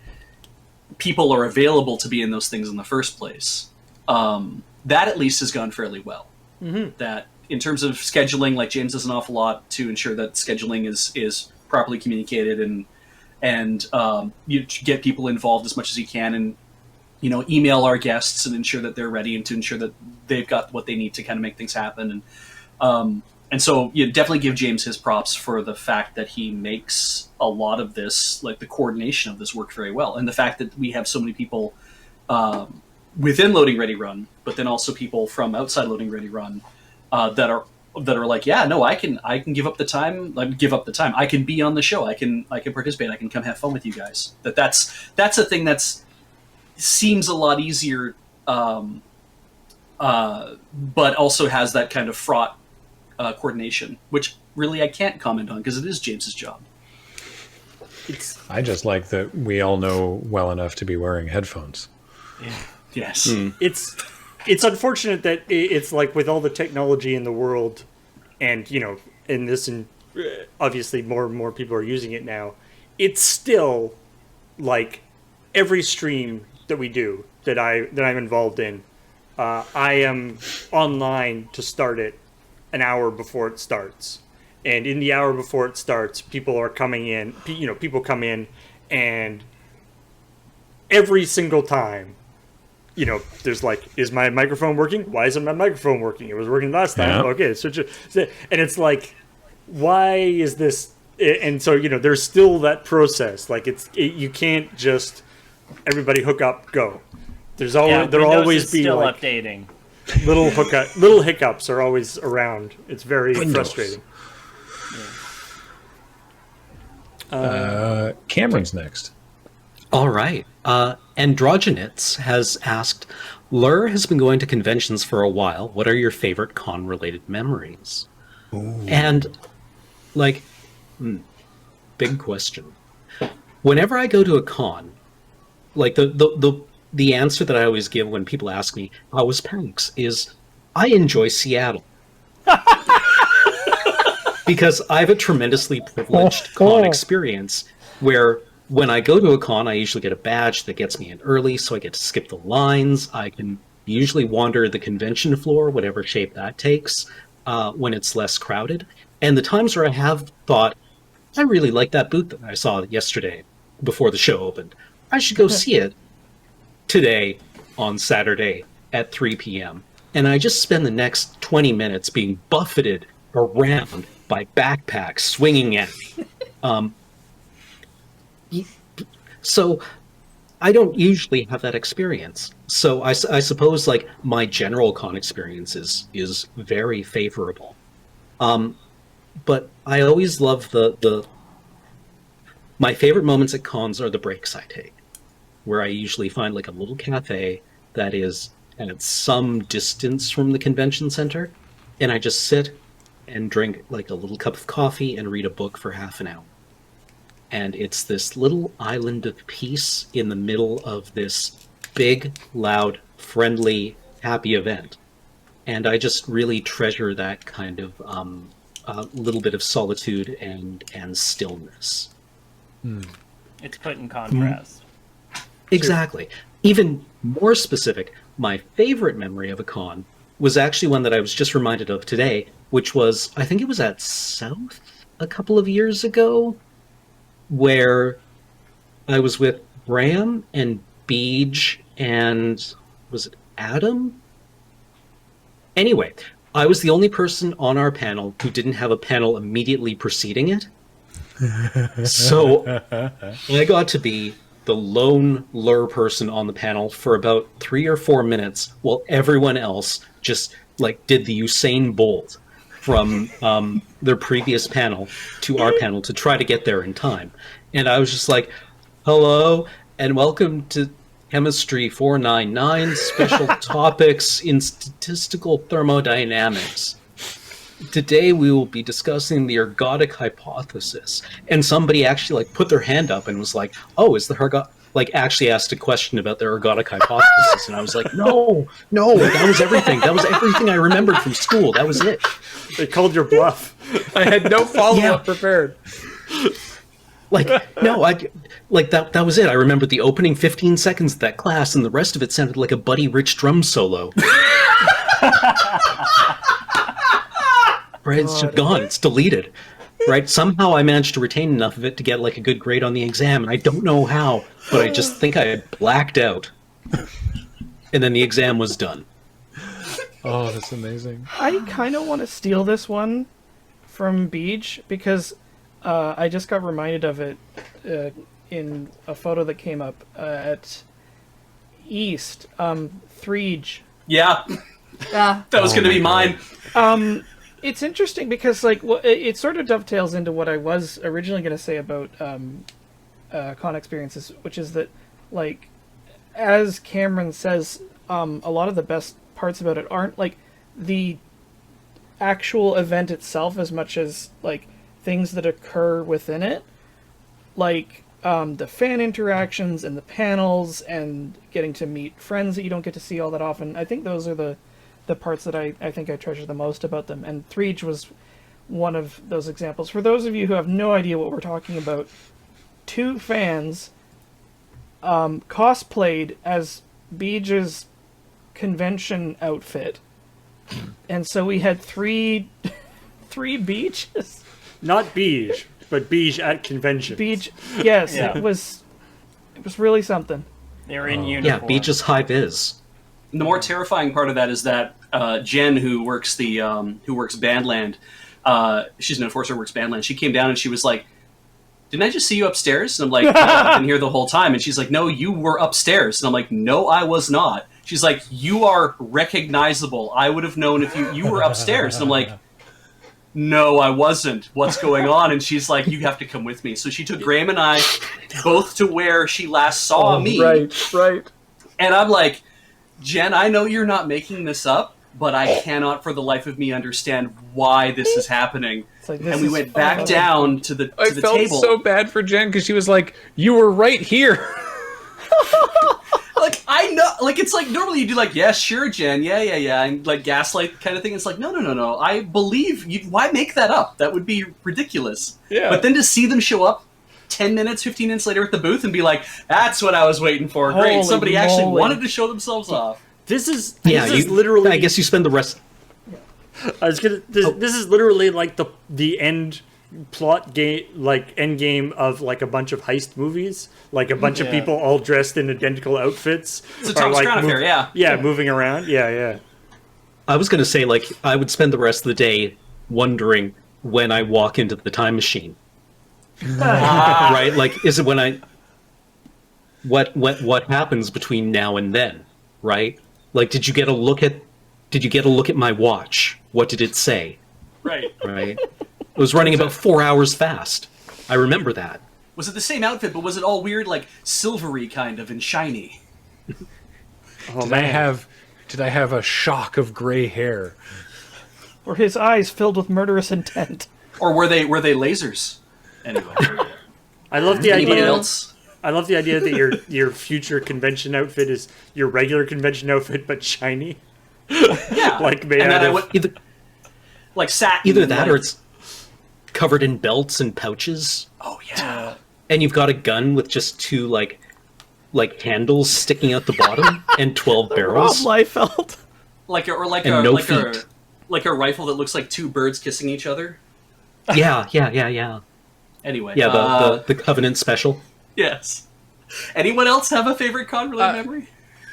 [SPEAKER 2] people are available to be in those things in the first place. That at least has gone fairly well. That in terms of scheduling, like James does an awful lot to ensure that scheduling is properly communicated, and you get people involved as much as you can, and email our guests and ensure that they're ready, and to ensure that they've got what they need to kind of make things happen. And so you definitely give James his props for the fact that he makes a lot of this, like the coordination of this, work very well. And the fact that we have so many people within Loading Ready Run, but then also people from outside Loading Ready Run that are like, yeah, no, I can give up the time. I can be on the show. I can participate. I can come have fun with you guys. That's a thing that's seems a lot easier, but also has that kind of fraught coordination, which really I can't comment on because it is James's job.
[SPEAKER 1] I just like that we all know well enough to be wearing headphones.
[SPEAKER 2] Yeah. Yes.
[SPEAKER 4] It's unfortunate that it's like with all the technology in the world, and in this, and obviously more and more people are using it now. It's still like every stream that we do that I'm involved in, I am online to start it an hour before it starts, and in the hour before it starts, people are coming in. People come in, and every single time, there's like, is my microphone working? Why isn't my microphone working? It was working last time.
[SPEAKER 1] Yeah.
[SPEAKER 4] Okay, switch it. And it's like, why is this? And so there's still that process. Like you can't just everybody hook up, go. There's always there'll always be
[SPEAKER 7] still
[SPEAKER 4] like
[SPEAKER 7] updating.
[SPEAKER 4] little hiccups are always around. It's very frustrating.
[SPEAKER 1] Cameron's next.
[SPEAKER 6] All right. Androgynits has asked, Lur has been going to conventions for a while. What are your favorite con-related memories? Ooh. And, big question. Whenever I go to a con, like the answer that I always give when people ask me, how was PAX, is I enjoy Seattle. Because I have a tremendously privileged con experience where when I go to a con, I usually get a badge that gets me in early, so I get to skip the lines. I can usually wander the convention floor, whatever shape that takes, when it's less crowded. And the times where I have thought, I really like that booth that I saw yesterday before the show opened. I should go see it today on Saturday at 3 p.m. And I just spend the next 20 minutes being buffeted around by backpacks swinging at me. So I don't usually have that experience. So I suppose like my general con experience is very favorable. But I always love my favorite moments at cons are the breaks I take, where I usually find like a little cafe that is at some distance from the convention center, and I just sit and drink like a little cup of coffee and read a book for half an hour. And it's this little island of peace in the middle of this big, loud, friendly, happy event. And I just really treasure that kind of little bit of solitude and stillness.
[SPEAKER 7] It's put in contrast.
[SPEAKER 6] Exactly. Even more specific, my favorite memory of a con was actually one that I was just reminded of today, which was, I think it was at South a couple of years ago, where I was with Bram and Beej and, was it Adam? Anyway, I was the only person on our panel who didn't have a panel immediately preceding it. So I got to be the lone lure person on the panel for about 3 or 4 minutes while everyone else just like did the Usain Bolt from their previous panel to our panel to try to get there in time. And I was just like, hello and welcome to Chemistry 499, Special Topics in Statistical Thermodynamics. Today we will be discussing the ergodic hypothesis. And somebody actually like put their hand up and was like, "Oh, is the actually asked a question about the ergodic hypothesis?" And I was like, "No, that was everything. That was everything I remembered from school. That was it."
[SPEAKER 4] They called your bluff.
[SPEAKER 1] I had no follow-up prepared.
[SPEAKER 6] That was it. I remembered the opening 15 seconds of that class, and the rest of it sounded like a Buddy Rich drum solo. Right, it's just gone. It's deleted. Right? Somehow I managed to retain enough of it to get like a good grade on the exam, and I don't know how, but I just think I had blacked out. And then the exam was done.
[SPEAKER 1] Oh, that's amazing.
[SPEAKER 3] I kind of want to steal this one from Beej because I just got reminded of it in a photo that came up at East. Threege.
[SPEAKER 2] Yeah,
[SPEAKER 5] Yeah.
[SPEAKER 2] that was going to be mine.
[SPEAKER 3] It's interesting because it sort of dovetails into what I was originally going to say about con experiences, which is that, like, as Cameron says, a lot of the best parts about it aren't like the actual event itself as much as like things that occur within it, like the fan interactions and the panels and getting to meet friends that you don't get to see all that often. I think those are the parts that I think I treasure the most about them, and Threege was one of those examples. For those of you who have no idea what we're talking about, two fans cosplayed as Beej's convention outfit, and so we had three Beeges.
[SPEAKER 4] Not Beej, but Beej at convention.
[SPEAKER 3] Beej, yes,
[SPEAKER 7] Yeah.
[SPEAKER 3] it was really something.
[SPEAKER 7] They're in
[SPEAKER 6] Yeah,
[SPEAKER 7] uniform.
[SPEAKER 6] Beach's high vis.
[SPEAKER 2] The more terrifying part of that is that Jen, who works Bandland, she's an enforcer, works Bandland. She came down and she was like, "Didn't I just see you upstairs?" And I'm like, "I've been here the whole time." And she's like, "No, you were upstairs." And I'm like, "No, I was not." She's like, "You are recognizable. I would have known if you were upstairs." And I'm like, "No, I wasn't. What's going on?" And she's like, "You have to come with me." So she took Graham and I both to where she last saw me.
[SPEAKER 1] Right.
[SPEAKER 2] And I'm like, "Jen, I know you're not making this up, but I cannot for the life of me understand why this is happening."
[SPEAKER 3] It's like,
[SPEAKER 2] And we went back down to the
[SPEAKER 1] I felt
[SPEAKER 2] table.
[SPEAKER 1] so bad for Jen because she was like, "You were right here."
[SPEAKER 2] Like, I know, like, it's like normally you do like, "Yeah, sure, Jen, yeah, and like gaslight kind of thing. It's like, no. I believe you. Why make that up? That would be ridiculous.
[SPEAKER 1] Yeah.
[SPEAKER 2] But then to see them show up 10 minutes, 15 minutes later at the booth and be like, "That's what I was waiting for. Great,
[SPEAKER 3] Holy
[SPEAKER 2] somebody actually
[SPEAKER 3] moly.
[SPEAKER 2] wanted to show themselves off."
[SPEAKER 4] This is
[SPEAKER 6] You
[SPEAKER 4] literally.
[SPEAKER 6] I guess you spend the rest.
[SPEAKER 4] I was gonna. This is literally like the end plot game, like end game of like a bunch of heist movies, like a bunch of
[SPEAKER 7] Yeah.
[SPEAKER 4] people all dressed in identical outfits.
[SPEAKER 2] It's a Tom
[SPEAKER 4] are,
[SPEAKER 2] Crown affair, yeah.
[SPEAKER 4] Yeah, moving around. Yeah.
[SPEAKER 6] I was going to say, like, I would spend the rest of the day wondering when I walk into the time machine. Right? Like, is it when I... What happens between now and then? Right? Like, did you get a look at my watch? What did it say?
[SPEAKER 2] Right.
[SPEAKER 6] Right? It was running about 4 hours fast. I remember that.
[SPEAKER 2] Was it the same outfit, but was it all weird, like silvery kind of and shiny?
[SPEAKER 4] Oh
[SPEAKER 1] Did I have a shock of gray hair?
[SPEAKER 3] Or his eyes filled with murderous intent.
[SPEAKER 2] Or were they lasers? Anyway.
[SPEAKER 4] I love the
[SPEAKER 2] Anybody
[SPEAKER 4] idea.
[SPEAKER 2] else?
[SPEAKER 4] I love the idea that your future convention outfit is your regular convention outfit but shiny.
[SPEAKER 2] Yeah.
[SPEAKER 4] Like made
[SPEAKER 2] And
[SPEAKER 4] out
[SPEAKER 2] then I
[SPEAKER 4] of.
[SPEAKER 2] went, like satin.
[SPEAKER 6] Either that or
[SPEAKER 2] like-
[SPEAKER 6] it's covered in belts and pouches,
[SPEAKER 2] Oh yeah.
[SPEAKER 6] and you've got a gun with just two like handles sticking out the bottom and 12
[SPEAKER 3] Rob
[SPEAKER 6] barrels.
[SPEAKER 3] Liefeld.
[SPEAKER 2] Like a
[SPEAKER 6] And no feet.
[SPEAKER 2] like a rifle that looks like two birds kissing each other.
[SPEAKER 6] Yeah.
[SPEAKER 2] Anyway.
[SPEAKER 6] Yeah, the Covenant special.
[SPEAKER 2] Yes. Anyone else have a favorite con related memory?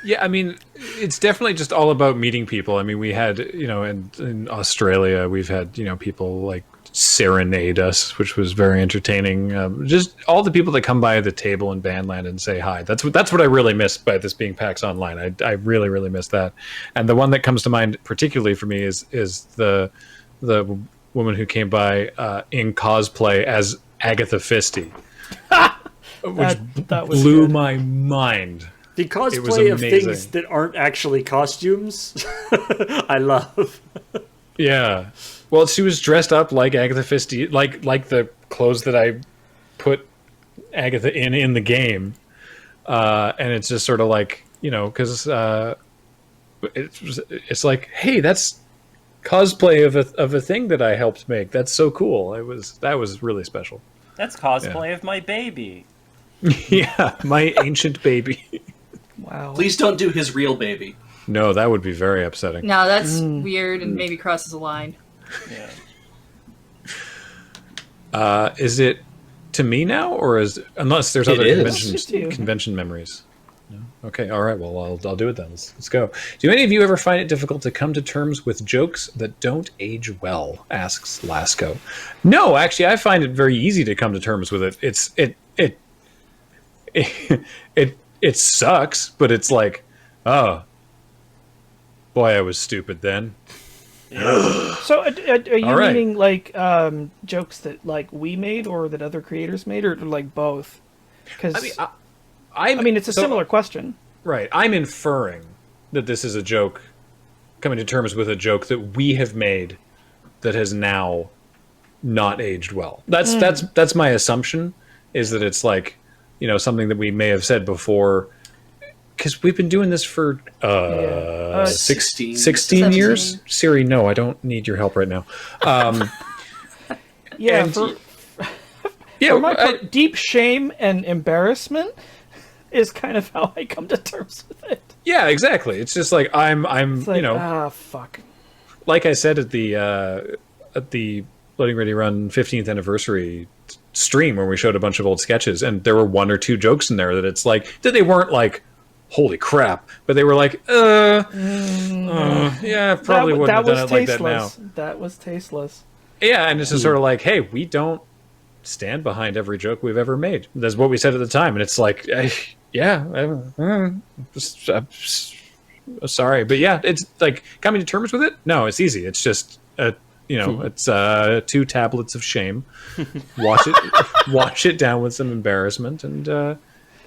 [SPEAKER 1] Yeah, I mean, it's definitely just all about meeting people. I mean, we had, in Australia, we've had, people like serenade us, which was very entertaining. Just all the people that come by the table in Bandland and say hi. That's what I really missed by this being PAX Online. I really, really missed that. And the one that comes to mind particularly for me is the woman who came by in cosplay as Agatha Fisty, which
[SPEAKER 3] That was
[SPEAKER 1] blew
[SPEAKER 3] good.
[SPEAKER 1] my mind.
[SPEAKER 4] The
[SPEAKER 1] It was
[SPEAKER 4] cosplay of
[SPEAKER 1] amazing.
[SPEAKER 4] things that aren't actually costumes, I love.
[SPEAKER 1] Yeah. Well, she was dressed up like Agatha Christie, like the clothes that I put Agatha in the game, and it's just sort of like, you know, because it's like, hey, that's cosplay of a thing that I helped make. That's so cool. That was really special.
[SPEAKER 7] That's cosplay of my baby.
[SPEAKER 1] Yeah, my ancient baby.
[SPEAKER 3] Wow.
[SPEAKER 2] Please don't do his real baby.
[SPEAKER 1] No, that would be very upsetting.
[SPEAKER 5] No, that's weird and maybe crosses a line.
[SPEAKER 7] Yeah.
[SPEAKER 1] Is it to me now, or unless there's
[SPEAKER 6] It
[SPEAKER 1] other
[SPEAKER 6] is.
[SPEAKER 1] convention memories? No? Okay, all right. Well, I'll do it then. Let's go. Do any of you ever find it difficult to come to terms with jokes that don't age well? Asks Lasco. No, actually, I find it very easy to come to terms with it. It sucks, but it's like, oh, boy, I was stupid then.
[SPEAKER 3] So are you
[SPEAKER 1] All right.
[SPEAKER 3] meaning like jokes that like we made or that other creators made, or like both? Because I mean, it's a similar question.
[SPEAKER 1] Right. I'm inferring that this is a joke, coming to terms with a joke that we have made that has now not aged well. That's my assumption, is that it's like, you know, something that we may have said before, because we've been doing this for 16
[SPEAKER 5] 17.
[SPEAKER 1] years. Siri, no, I don't need your help right now.
[SPEAKER 3] Yeah,
[SPEAKER 1] And-
[SPEAKER 3] for
[SPEAKER 1] Yeah,
[SPEAKER 3] my part, deep shame and embarrassment is kind of how I come to terms with it.
[SPEAKER 1] yeah, exactly. It's just like I'm
[SPEAKER 3] It's like,
[SPEAKER 1] you know,
[SPEAKER 3] fuck.
[SPEAKER 1] like I said at the Loading Ready Run 15th anniversary stream, where we showed a bunch of old sketches, and there were one or two jokes in there that it's like that they weren't like, holy crap, but they were like, yeah, probably wouldn't have done it like that now.
[SPEAKER 3] That was tasteless.
[SPEAKER 1] Yeah, and it's just sort of like, hey, we don't stand behind every joke we've ever made. That's what we said at the time, and it's like, sorry, but yeah, it's like coming to terms with it. No, it's easy. It's just it's 2 tablets of shame. Wash it down with some embarrassment, and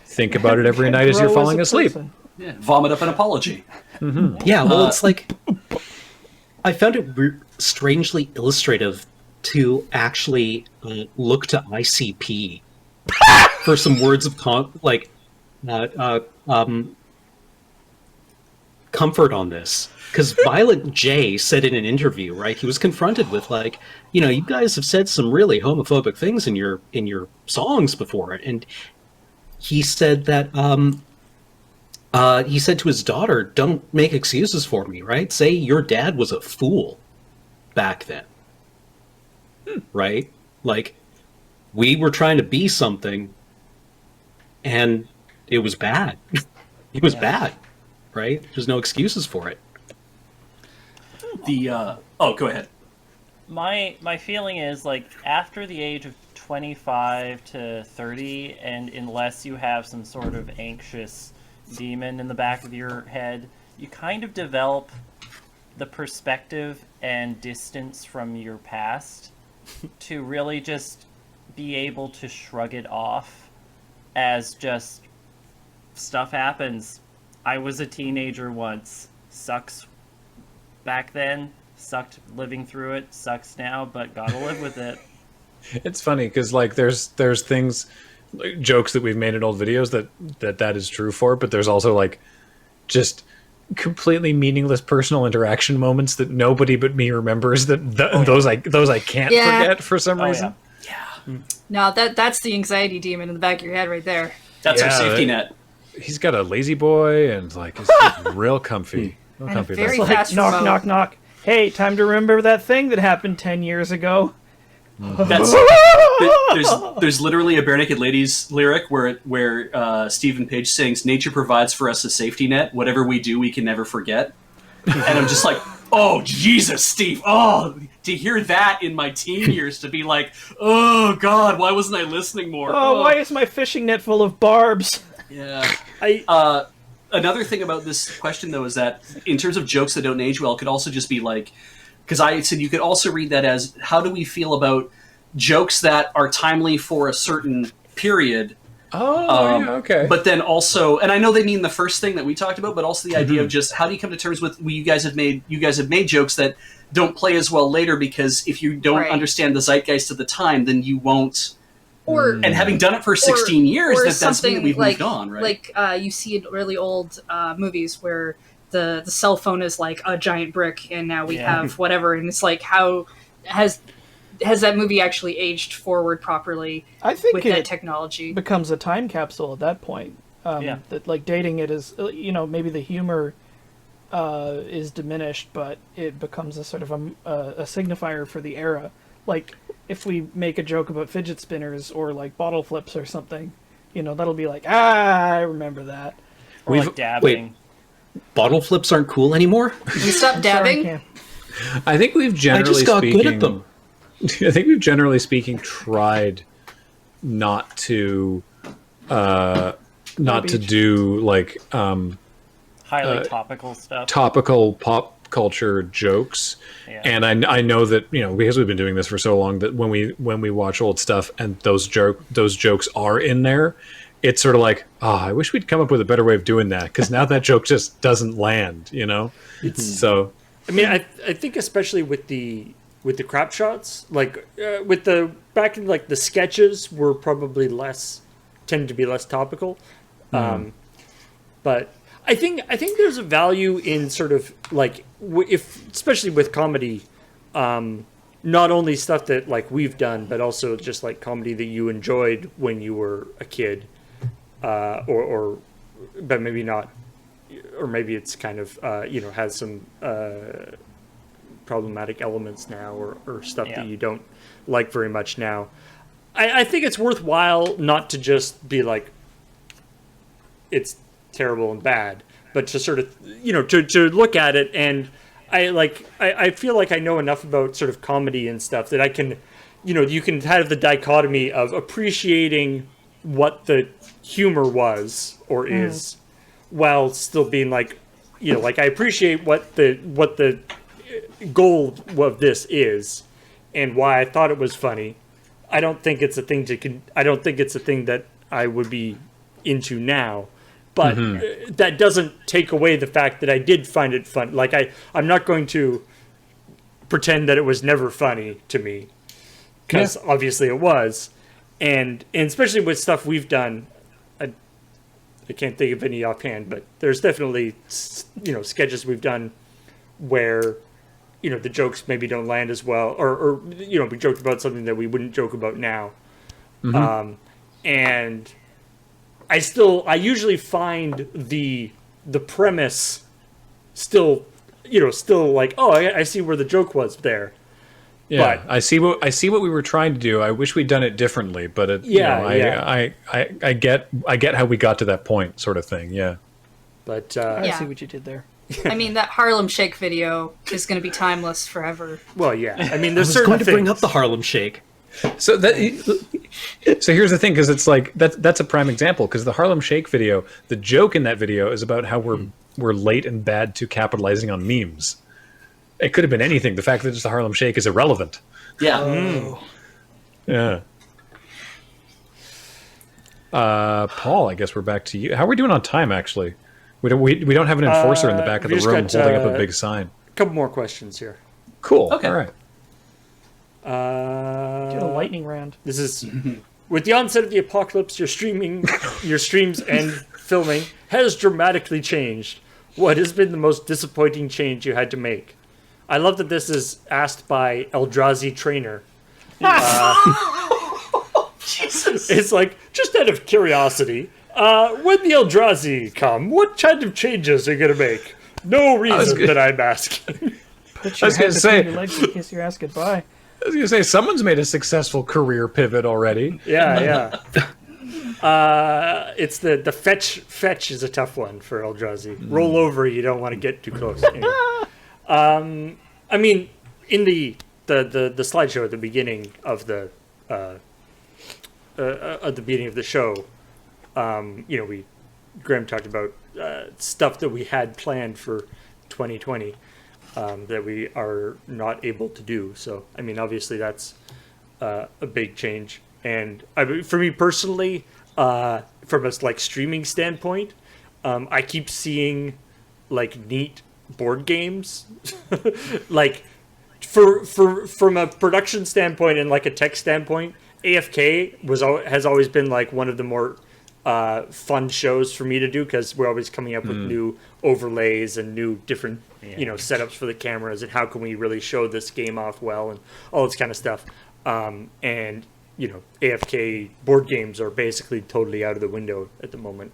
[SPEAKER 1] think about it every night as you're
[SPEAKER 3] Grow
[SPEAKER 1] falling
[SPEAKER 3] a
[SPEAKER 1] asleep.
[SPEAKER 3] person.
[SPEAKER 2] Yeah, vomit up an apology.
[SPEAKER 6] Yeah, well, it's like I found it strangely illustrative to actually look to ICP for some words of comfort on this. Because Violent J said in an interview, right? He was confronted with like, you know, you guys have said some really homophobic things in your songs before, and he said that he said to his daughter, "Don't make excuses for me, right? Say your dad was a fool back then, right? Like we were trying to be something, and it was bad. It was bad, right? There's no excuses for it."
[SPEAKER 2] Go ahead.
[SPEAKER 7] My feeling is like after the age of 25 to 30, and unless you have some sort of anxious demon in the back of your head, you kind of develop the perspective and distance from your past to really just be able to shrug it off as just stuff happens. I was a teenager once. Sucks back then. Sucked living through it. Sucks now, but gotta live with it.
[SPEAKER 1] It's funny because like there's things, like, jokes that we've made in old videos that is true for, but there's also like just completely meaningless personal interaction moments that nobody but me remembers. Those I can't forget for some reason.
[SPEAKER 5] No, that's the anxiety demon in the back of your head right there.
[SPEAKER 2] That's our safety net.
[SPEAKER 1] He's got a lazy boy and like it's real comfy. Real
[SPEAKER 5] And a
[SPEAKER 1] comfy.
[SPEAKER 5] very
[SPEAKER 1] That's-
[SPEAKER 3] Like,
[SPEAKER 5] fast
[SPEAKER 3] knock,
[SPEAKER 5] remote.
[SPEAKER 3] knock, knock. Hey, time to remember that thing that happened 10 years ago.
[SPEAKER 2] That's there's literally a Bare Naked Ladies lyric where Stephen Page sings, "Nature provides for us a safety net. Whatever we do, we can never forget." And I'm just like, oh Jesus, Steve! Oh, to hear that in my teen years, to be like, oh God, why wasn't I listening more?
[SPEAKER 3] Oh, why is my fishing net full of barbs?
[SPEAKER 2] Yeah. Another thing about this question, though, is that in terms of jokes that don't age well, it could also just be like, because I said you could also read that as, how do we feel about jokes that are timely for a certain period,
[SPEAKER 1] Oh, yeah, okay.
[SPEAKER 2] But then also, and I know they mean the first thing that we talked about, but also the idea of just how do you come to terms with you guys have made jokes that don't play as well later, because if you don't understand the zeitgeist of the time, then you won't.
[SPEAKER 5] Or
[SPEAKER 2] and having done it for 16 years,
[SPEAKER 5] or
[SPEAKER 2] that doesn't mean that we've
[SPEAKER 5] like,
[SPEAKER 2] moved on, right?
[SPEAKER 5] Like you see in really old movies where the cell phone is like a giant brick, and now we have whatever, and it's like, how has that movie actually aged forward properly?
[SPEAKER 3] I think
[SPEAKER 5] with that technology
[SPEAKER 3] becomes a time capsule at that point. That like dating it is, maybe the humor is diminished, but it becomes a sort of a signifier for the era. Like if we make a joke about fidget spinners or like bottle flips or something, that'll be like, I remember that.
[SPEAKER 7] Or like dabbing.
[SPEAKER 6] Wait, bottle flips aren't cool anymore?
[SPEAKER 5] We stopped dabbing.
[SPEAKER 3] Sorry,
[SPEAKER 1] I think we've generally
[SPEAKER 6] I just got
[SPEAKER 1] speaking,
[SPEAKER 6] good at them.
[SPEAKER 1] I think we've generally speaking tried not to do like
[SPEAKER 7] Highly topical stuff.
[SPEAKER 1] topical pop culture jokes.
[SPEAKER 7] Yeah.
[SPEAKER 1] And I know that, because we've been doing this for so long, that when we watch old stuff and those jokes are in there, it's sort of like, I wish we'd come up with a better way of doing that, because now that joke just doesn't land, So
[SPEAKER 4] I mean, I think especially with the crap shots, like with the back in like the sketches were probably tend to be less topical, but I think there's a value in sort of like especially with comedy, not only stuff that like we've done, but also just like comedy that you enjoyed when you were a kid, or but maybe not, or maybe it's kind of has some problematic elements now, or stuff that you don't like very much now. I think it's worthwhile not to just be like it's terrible and bad, but to sort of to look at it. And I feel like I know enough about sort of comedy and stuff that I can, you can have the dichotomy of appreciating what the humor was or is, while still being like, like I appreciate what the goal of this is and why I thought it was funny. I don't think it's a thing that I would be into now, but that doesn't take away the fact that I did find it fun. Like I'm not going to pretend that it was never funny to me, because obviously it was, and especially with stuff we've done. I can't think of any offhand, but there's definitely sketches we've done where the jokes maybe don't land as well, or we joked about something that we wouldn't joke about now, and I usually find the premise still like, I see where the joke was there.
[SPEAKER 1] Yeah,
[SPEAKER 4] but
[SPEAKER 1] I see what we were trying to do. I wish we'd done it differently, but I get how we got to that point, sort of thing. Yeah.
[SPEAKER 4] But
[SPEAKER 3] I see what you did there.
[SPEAKER 5] I mean, that Harlem Shake video is going to be timeless forever.
[SPEAKER 4] Well, yeah. I mean,
[SPEAKER 6] I
[SPEAKER 4] there's
[SPEAKER 6] was
[SPEAKER 4] certain
[SPEAKER 6] going to bring
[SPEAKER 4] things.
[SPEAKER 6] up the Harlem Shake.
[SPEAKER 1] So here's the thing, because it's like that's a prime example, because the Harlem Shake video, the joke in that video is about how we're late and bad to capitalizing on memes. It could have been anything. The fact that it's the Harlem Shake is irrelevant.
[SPEAKER 2] Yeah.
[SPEAKER 1] Yeah. Paul, I guess we're back to you. How are we doing on time, actually? We don't have an enforcer in the back of the
[SPEAKER 4] we just
[SPEAKER 1] room
[SPEAKER 4] got,
[SPEAKER 1] holding up a big sign.
[SPEAKER 4] A couple more questions here.
[SPEAKER 1] Cool.
[SPEAKER 2] Okay.
[SPEAKER 1] All right.
[SPEAKER 3] Do a lightning round.
[SPEAKER 4] This is with the onset of the apocalypse, your streams and filming has dramatically changed. What has been the most disappointing change you had to make? I love that this is asked by Eldrazi Trainer.
[SPEAKER 2] Jesus.
[SPEAKER 4] It's like, just out of curiosity, when the Eldrazi come, what kind of changes are you going to make? No reason that I'm asking.
[SPEAKER 3] Put
[SPEAKER 1] I
[SPEAKER 3] your
[SPEAKER 1] was
[SPEAKER 3] head
[SPEAKER 1] gonna say-
[SPEAKER 3] between your legs and kiss your ass goodbye.
[SPEAKER 1] I was going to say, someone's made a successful career pivot already.
[SPEAKER 4] Yeah. It's the fetch. Fetch is a tough one for Eldrazi. Roll over, you don't want to get too close. Anyway. I mean, in the slideshow at the beginning of the show, Graham talked about stuff that we had planned for 2020 that we are not able to do. So, I mean, obviously that's a big change. And for me personally, from a like streaming standpoint, I keep seeing like neat board games, like from a production standpoint and like a tech standpoint. AFK has always been like one of the more fun shows for me to do, because we're always coming up with new overlays and new different setups for the cameras, and how can we really show this game off well, and all this kind of stuff. And AFK board games are basically totally out of the window at the moment.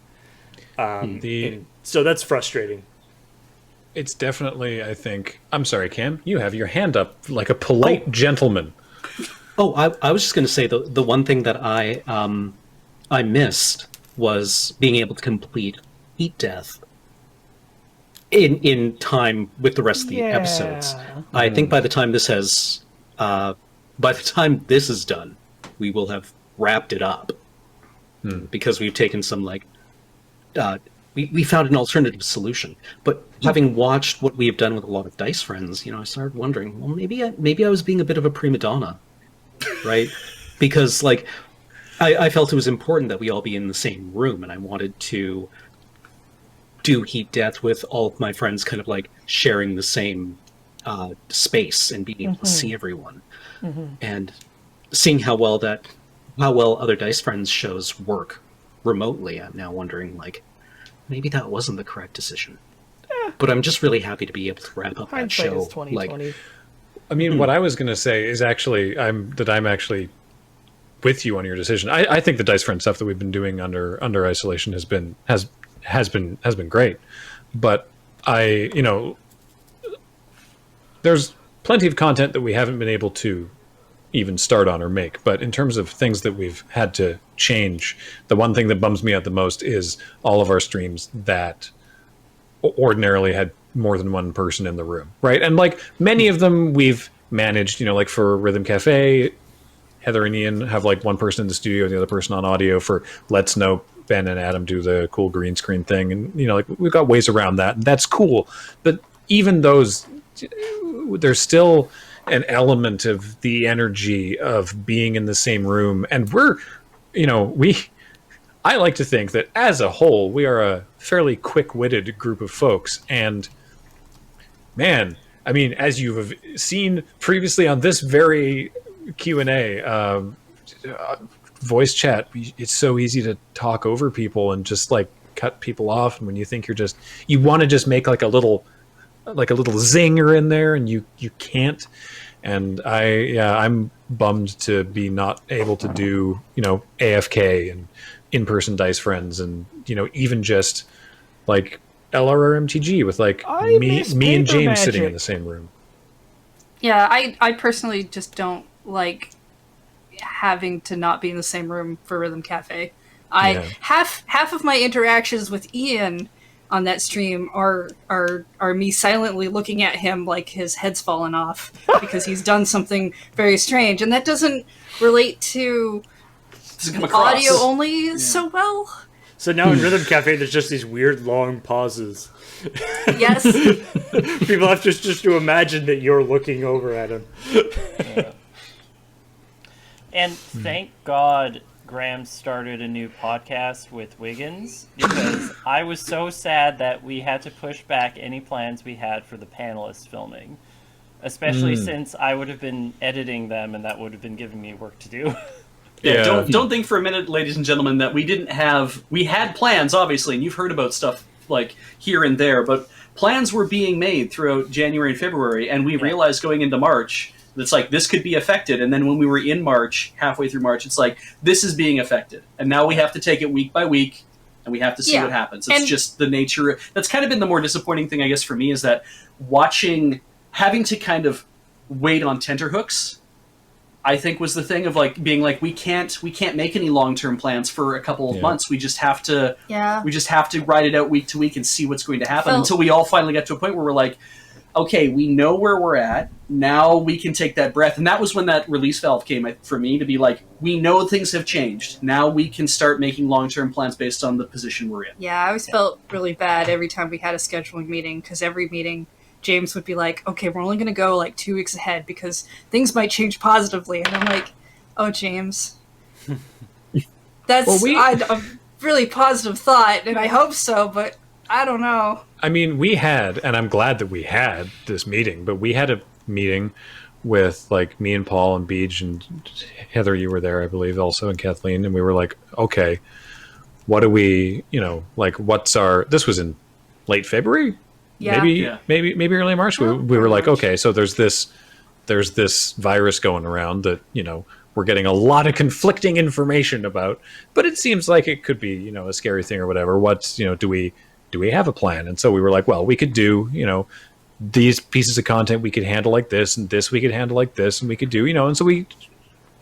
[SPEAKER 4] And so that's frustrating.
[SPEAKER 1] It's definitely, I think. I'm sorry, Cam. You have your hand up like a polite gentleman.
[SPEAKER 6] Oh, I was just going to say the one thing that I missed was being able to complete Heat Death in time with the rest of the episodes. I think by the time this is done, we will have wrapped it up, because we've taken some we found an alternative solution. But having watched what we have done with a lot of Dice Friends, I started wondering, well, maybe I was being a bit of a prima donna, right? Because I felt it was important that we all be in the same room, and I wanted to do Heat Death with all of my friends kind of like sharing the same space and being able to see everyone. And seeing how well other Dice Friends shows work remotely, I'm now wondering, maybe that wasn't the correct decision. But I'm just really happy to be able to wrap up that show.
[SPEAKER 3] Is 2020.
[SPEAKER 1] I mean, what I was going to say is actually I'm actually with you on your decision. I think the Dice Friend stuff that we've been doing under isolation has been great, but there's plenty of content that we haven't been able to even start on or make. But in terms of things that we've had to change, the one thing that bums me out the most is all of our streams that ordinarily had more than one person in the room, right? And many of them we've managed, for Rhythm Cafe, Heather and Ian have one person in the studio and the other person on audio. For Let's Know, Ben and Adam do the cool green screen thing, and we've got ways around that, and that's cool. But even those, there's still an element of the energy of being in the same room, and I like to think that as a whole we are a fairly quick-witted group of folks, and man, I mean, as you have seen previously on this very Q&A, voice chat, it's so easy to talk over people and just cut people off, and when you think you want to just make a little zinger in there, and you can't. And I'm bummed to be not able to do AFK and in-person Dice Friends, and even just LRR MTG with me and James sitting in the same room.
[SPEAKER 5] Yeah, I personally just don't like having to not be in the same room for Rhythm Cafe. Half of my interactions with Ian on that stream are me silently looking at him like his head's fallen off because he's done something very strange, and that doesn't relate to audio only so well.
[SPEAKER 4] So now in Rhythm Cafe, there's just these weird long pauses.
[SPEAKER 5] Yes.
[SPEAKER 4] People have just to imagine that you're looking over at him.
[SPEAKER 7] Yeah. And thank God Graham started a new podcast with Wiggins, because I was so sad that we had to push back any plans we had for the panelists filming, especially since I would have been editing them, and that would have been giving me work to do.
[SPEAKER 2] Yeah, don't think for a minute, ladies and gentlemen, that we had plans, obviously, and you've heard about stuff here and there, but plans were being made throughout January and February, and we realized going into March that's this could be affected. And then when we were in March, halfway through March, it's this is being affected, and now we have to take it week by week, and we have to see what happens. It's just the nature. That's kind of been the more disappointing thing, I guess, for me, is that having to kind of wait on tenterhooks, I think, was the thing of being we can't make any long-term plans for a couple of months. We just have to ride it out week to week and see what's going to happen until we all finally get to a point where we're okay, we know where we're at. Now we can take that breath. And that was when that release valve came for me, to be we know things have changed. Now we can start making long-term plans based on the position we're in.
[SPEAKER 5] Yeah, I always felt really bad every time we had a scheduling meeting, because every meeting James would be okay, we're only going to go 2 weeks ahead because things might change positively. And I'm oh, James. That's
[SPEAKER 1] Well,
[SPEAKER 5] a really positive thought, and I hope so, but I don't know.
[SPEAKER 1] I mean, we had, and I'm glad that we had this meeting, but we had a meeting with like me and Paul and Beej and Heather, you were there, I believe, also, and Kathleen, and we were like, okay, what do we, like, what's our? This was in late February,
[SPEAKER 5] Yeah.
[SPEAKER 1] maybe early March.
[SPEAKER 5] Well,
[SPEAKER 1] we were like,
[SPEAKER 5] March.
[SPEAKER 1] okay, so there's this virus going around that we're getting a lot of conflicting information about, but it seems like it could be a scary thing or whatever. What's do we have a plan? And so we were like, well, we could do these pieces of content we could handle like this, and this we could handle like this, and we could do and so we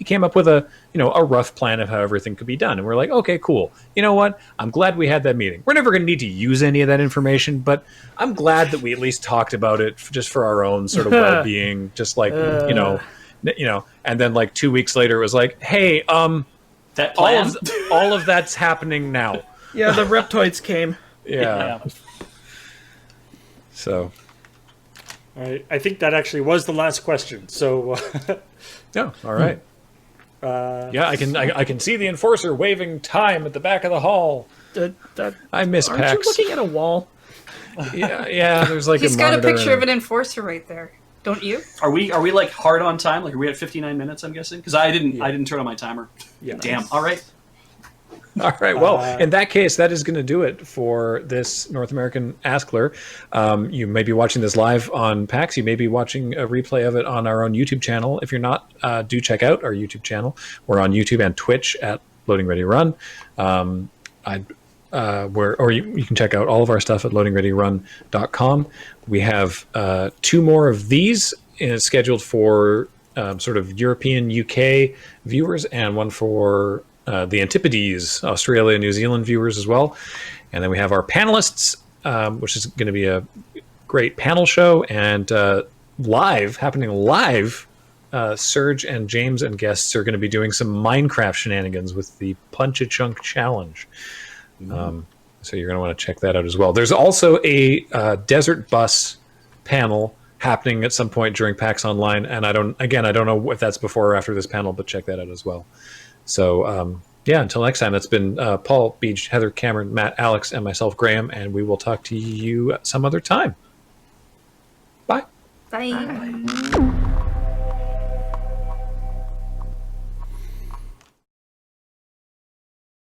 [SPEAKER 1] came up with a rough plan of how everything could be done. And we're like, okay, cool. You know what? I'm glad we had that meeting. We're never going to need to use any of that information, but I'm glad that we at least talked about it just for our own sort of well-being, just like, and then like 2 weeks later it was like, hey,
[SPEAKER 2] That plan?
[SPEAKER 1] all of that's happening now.
[SPEAKER 3] Yeah, the reptoids came.
[SPEAKER 1] Yeah. So,
[SPEAKER 4] All right, I think that actually was the last question. So,
[SPEAKER 1] yeah, all right. Yeah, I can see the enforcer waving time at the back of the hall. I miss
[SPEAKER 3] Aren't
[SPEAKER 1] Pax.
[SPEAKER 3] you looking at a wall?
[SPEAKER 1] Yeah, there's like
[SPEAKER 5] He's
[SPEAKER 1] a
[SPEAKER 5] got a
[SPEAKER 1] monitor
[SPEAKER 5] picture
[SPEAKER 1] and
[SPEAKER 5] of an enforcer right there. Don't you?
[SPEAKER 2] Are we like hard on time? Like, are we at 59 minutes? I'm guessing because I didn't turn on my timer.
[SPEAKER 4] yeah.
[SPEAKER 2] Damn. All right.
[SPEAKER 1] All right. Well, in that case, that is going to do it for this North American askLRR. You may be watching this live on PAX. You may be watching a replay of it on our own YouTube channel. If you're not, do check out our YouTube channel. We're on YouTube and Twitch at LoadingReadyRun. You can check out all of our stuff at LoadingReadyRun.com. We have 2 more of these scheduled for sort of European, UK viewers, and one for the Antipodes, Australia, New Zealand viewers as well. And then we have our panelists, which is going to be a great panel show, and happening live, Serge and James and guests are going to be doing some Minecraft shenanigans with the Punch-a-Chunk Challenge. So you're going to want to check that out as well. There's also a desert bus panel happening at some point during PAX Online, and I don't know if that's before or after this panel, but check that out as well. So, until next time, it's been Paul, Beej, Heather, Cameron, Matt, Alex, and myself, Graham, and we will talk to you some other time. Bye.
[SPEAKER 5] Bye.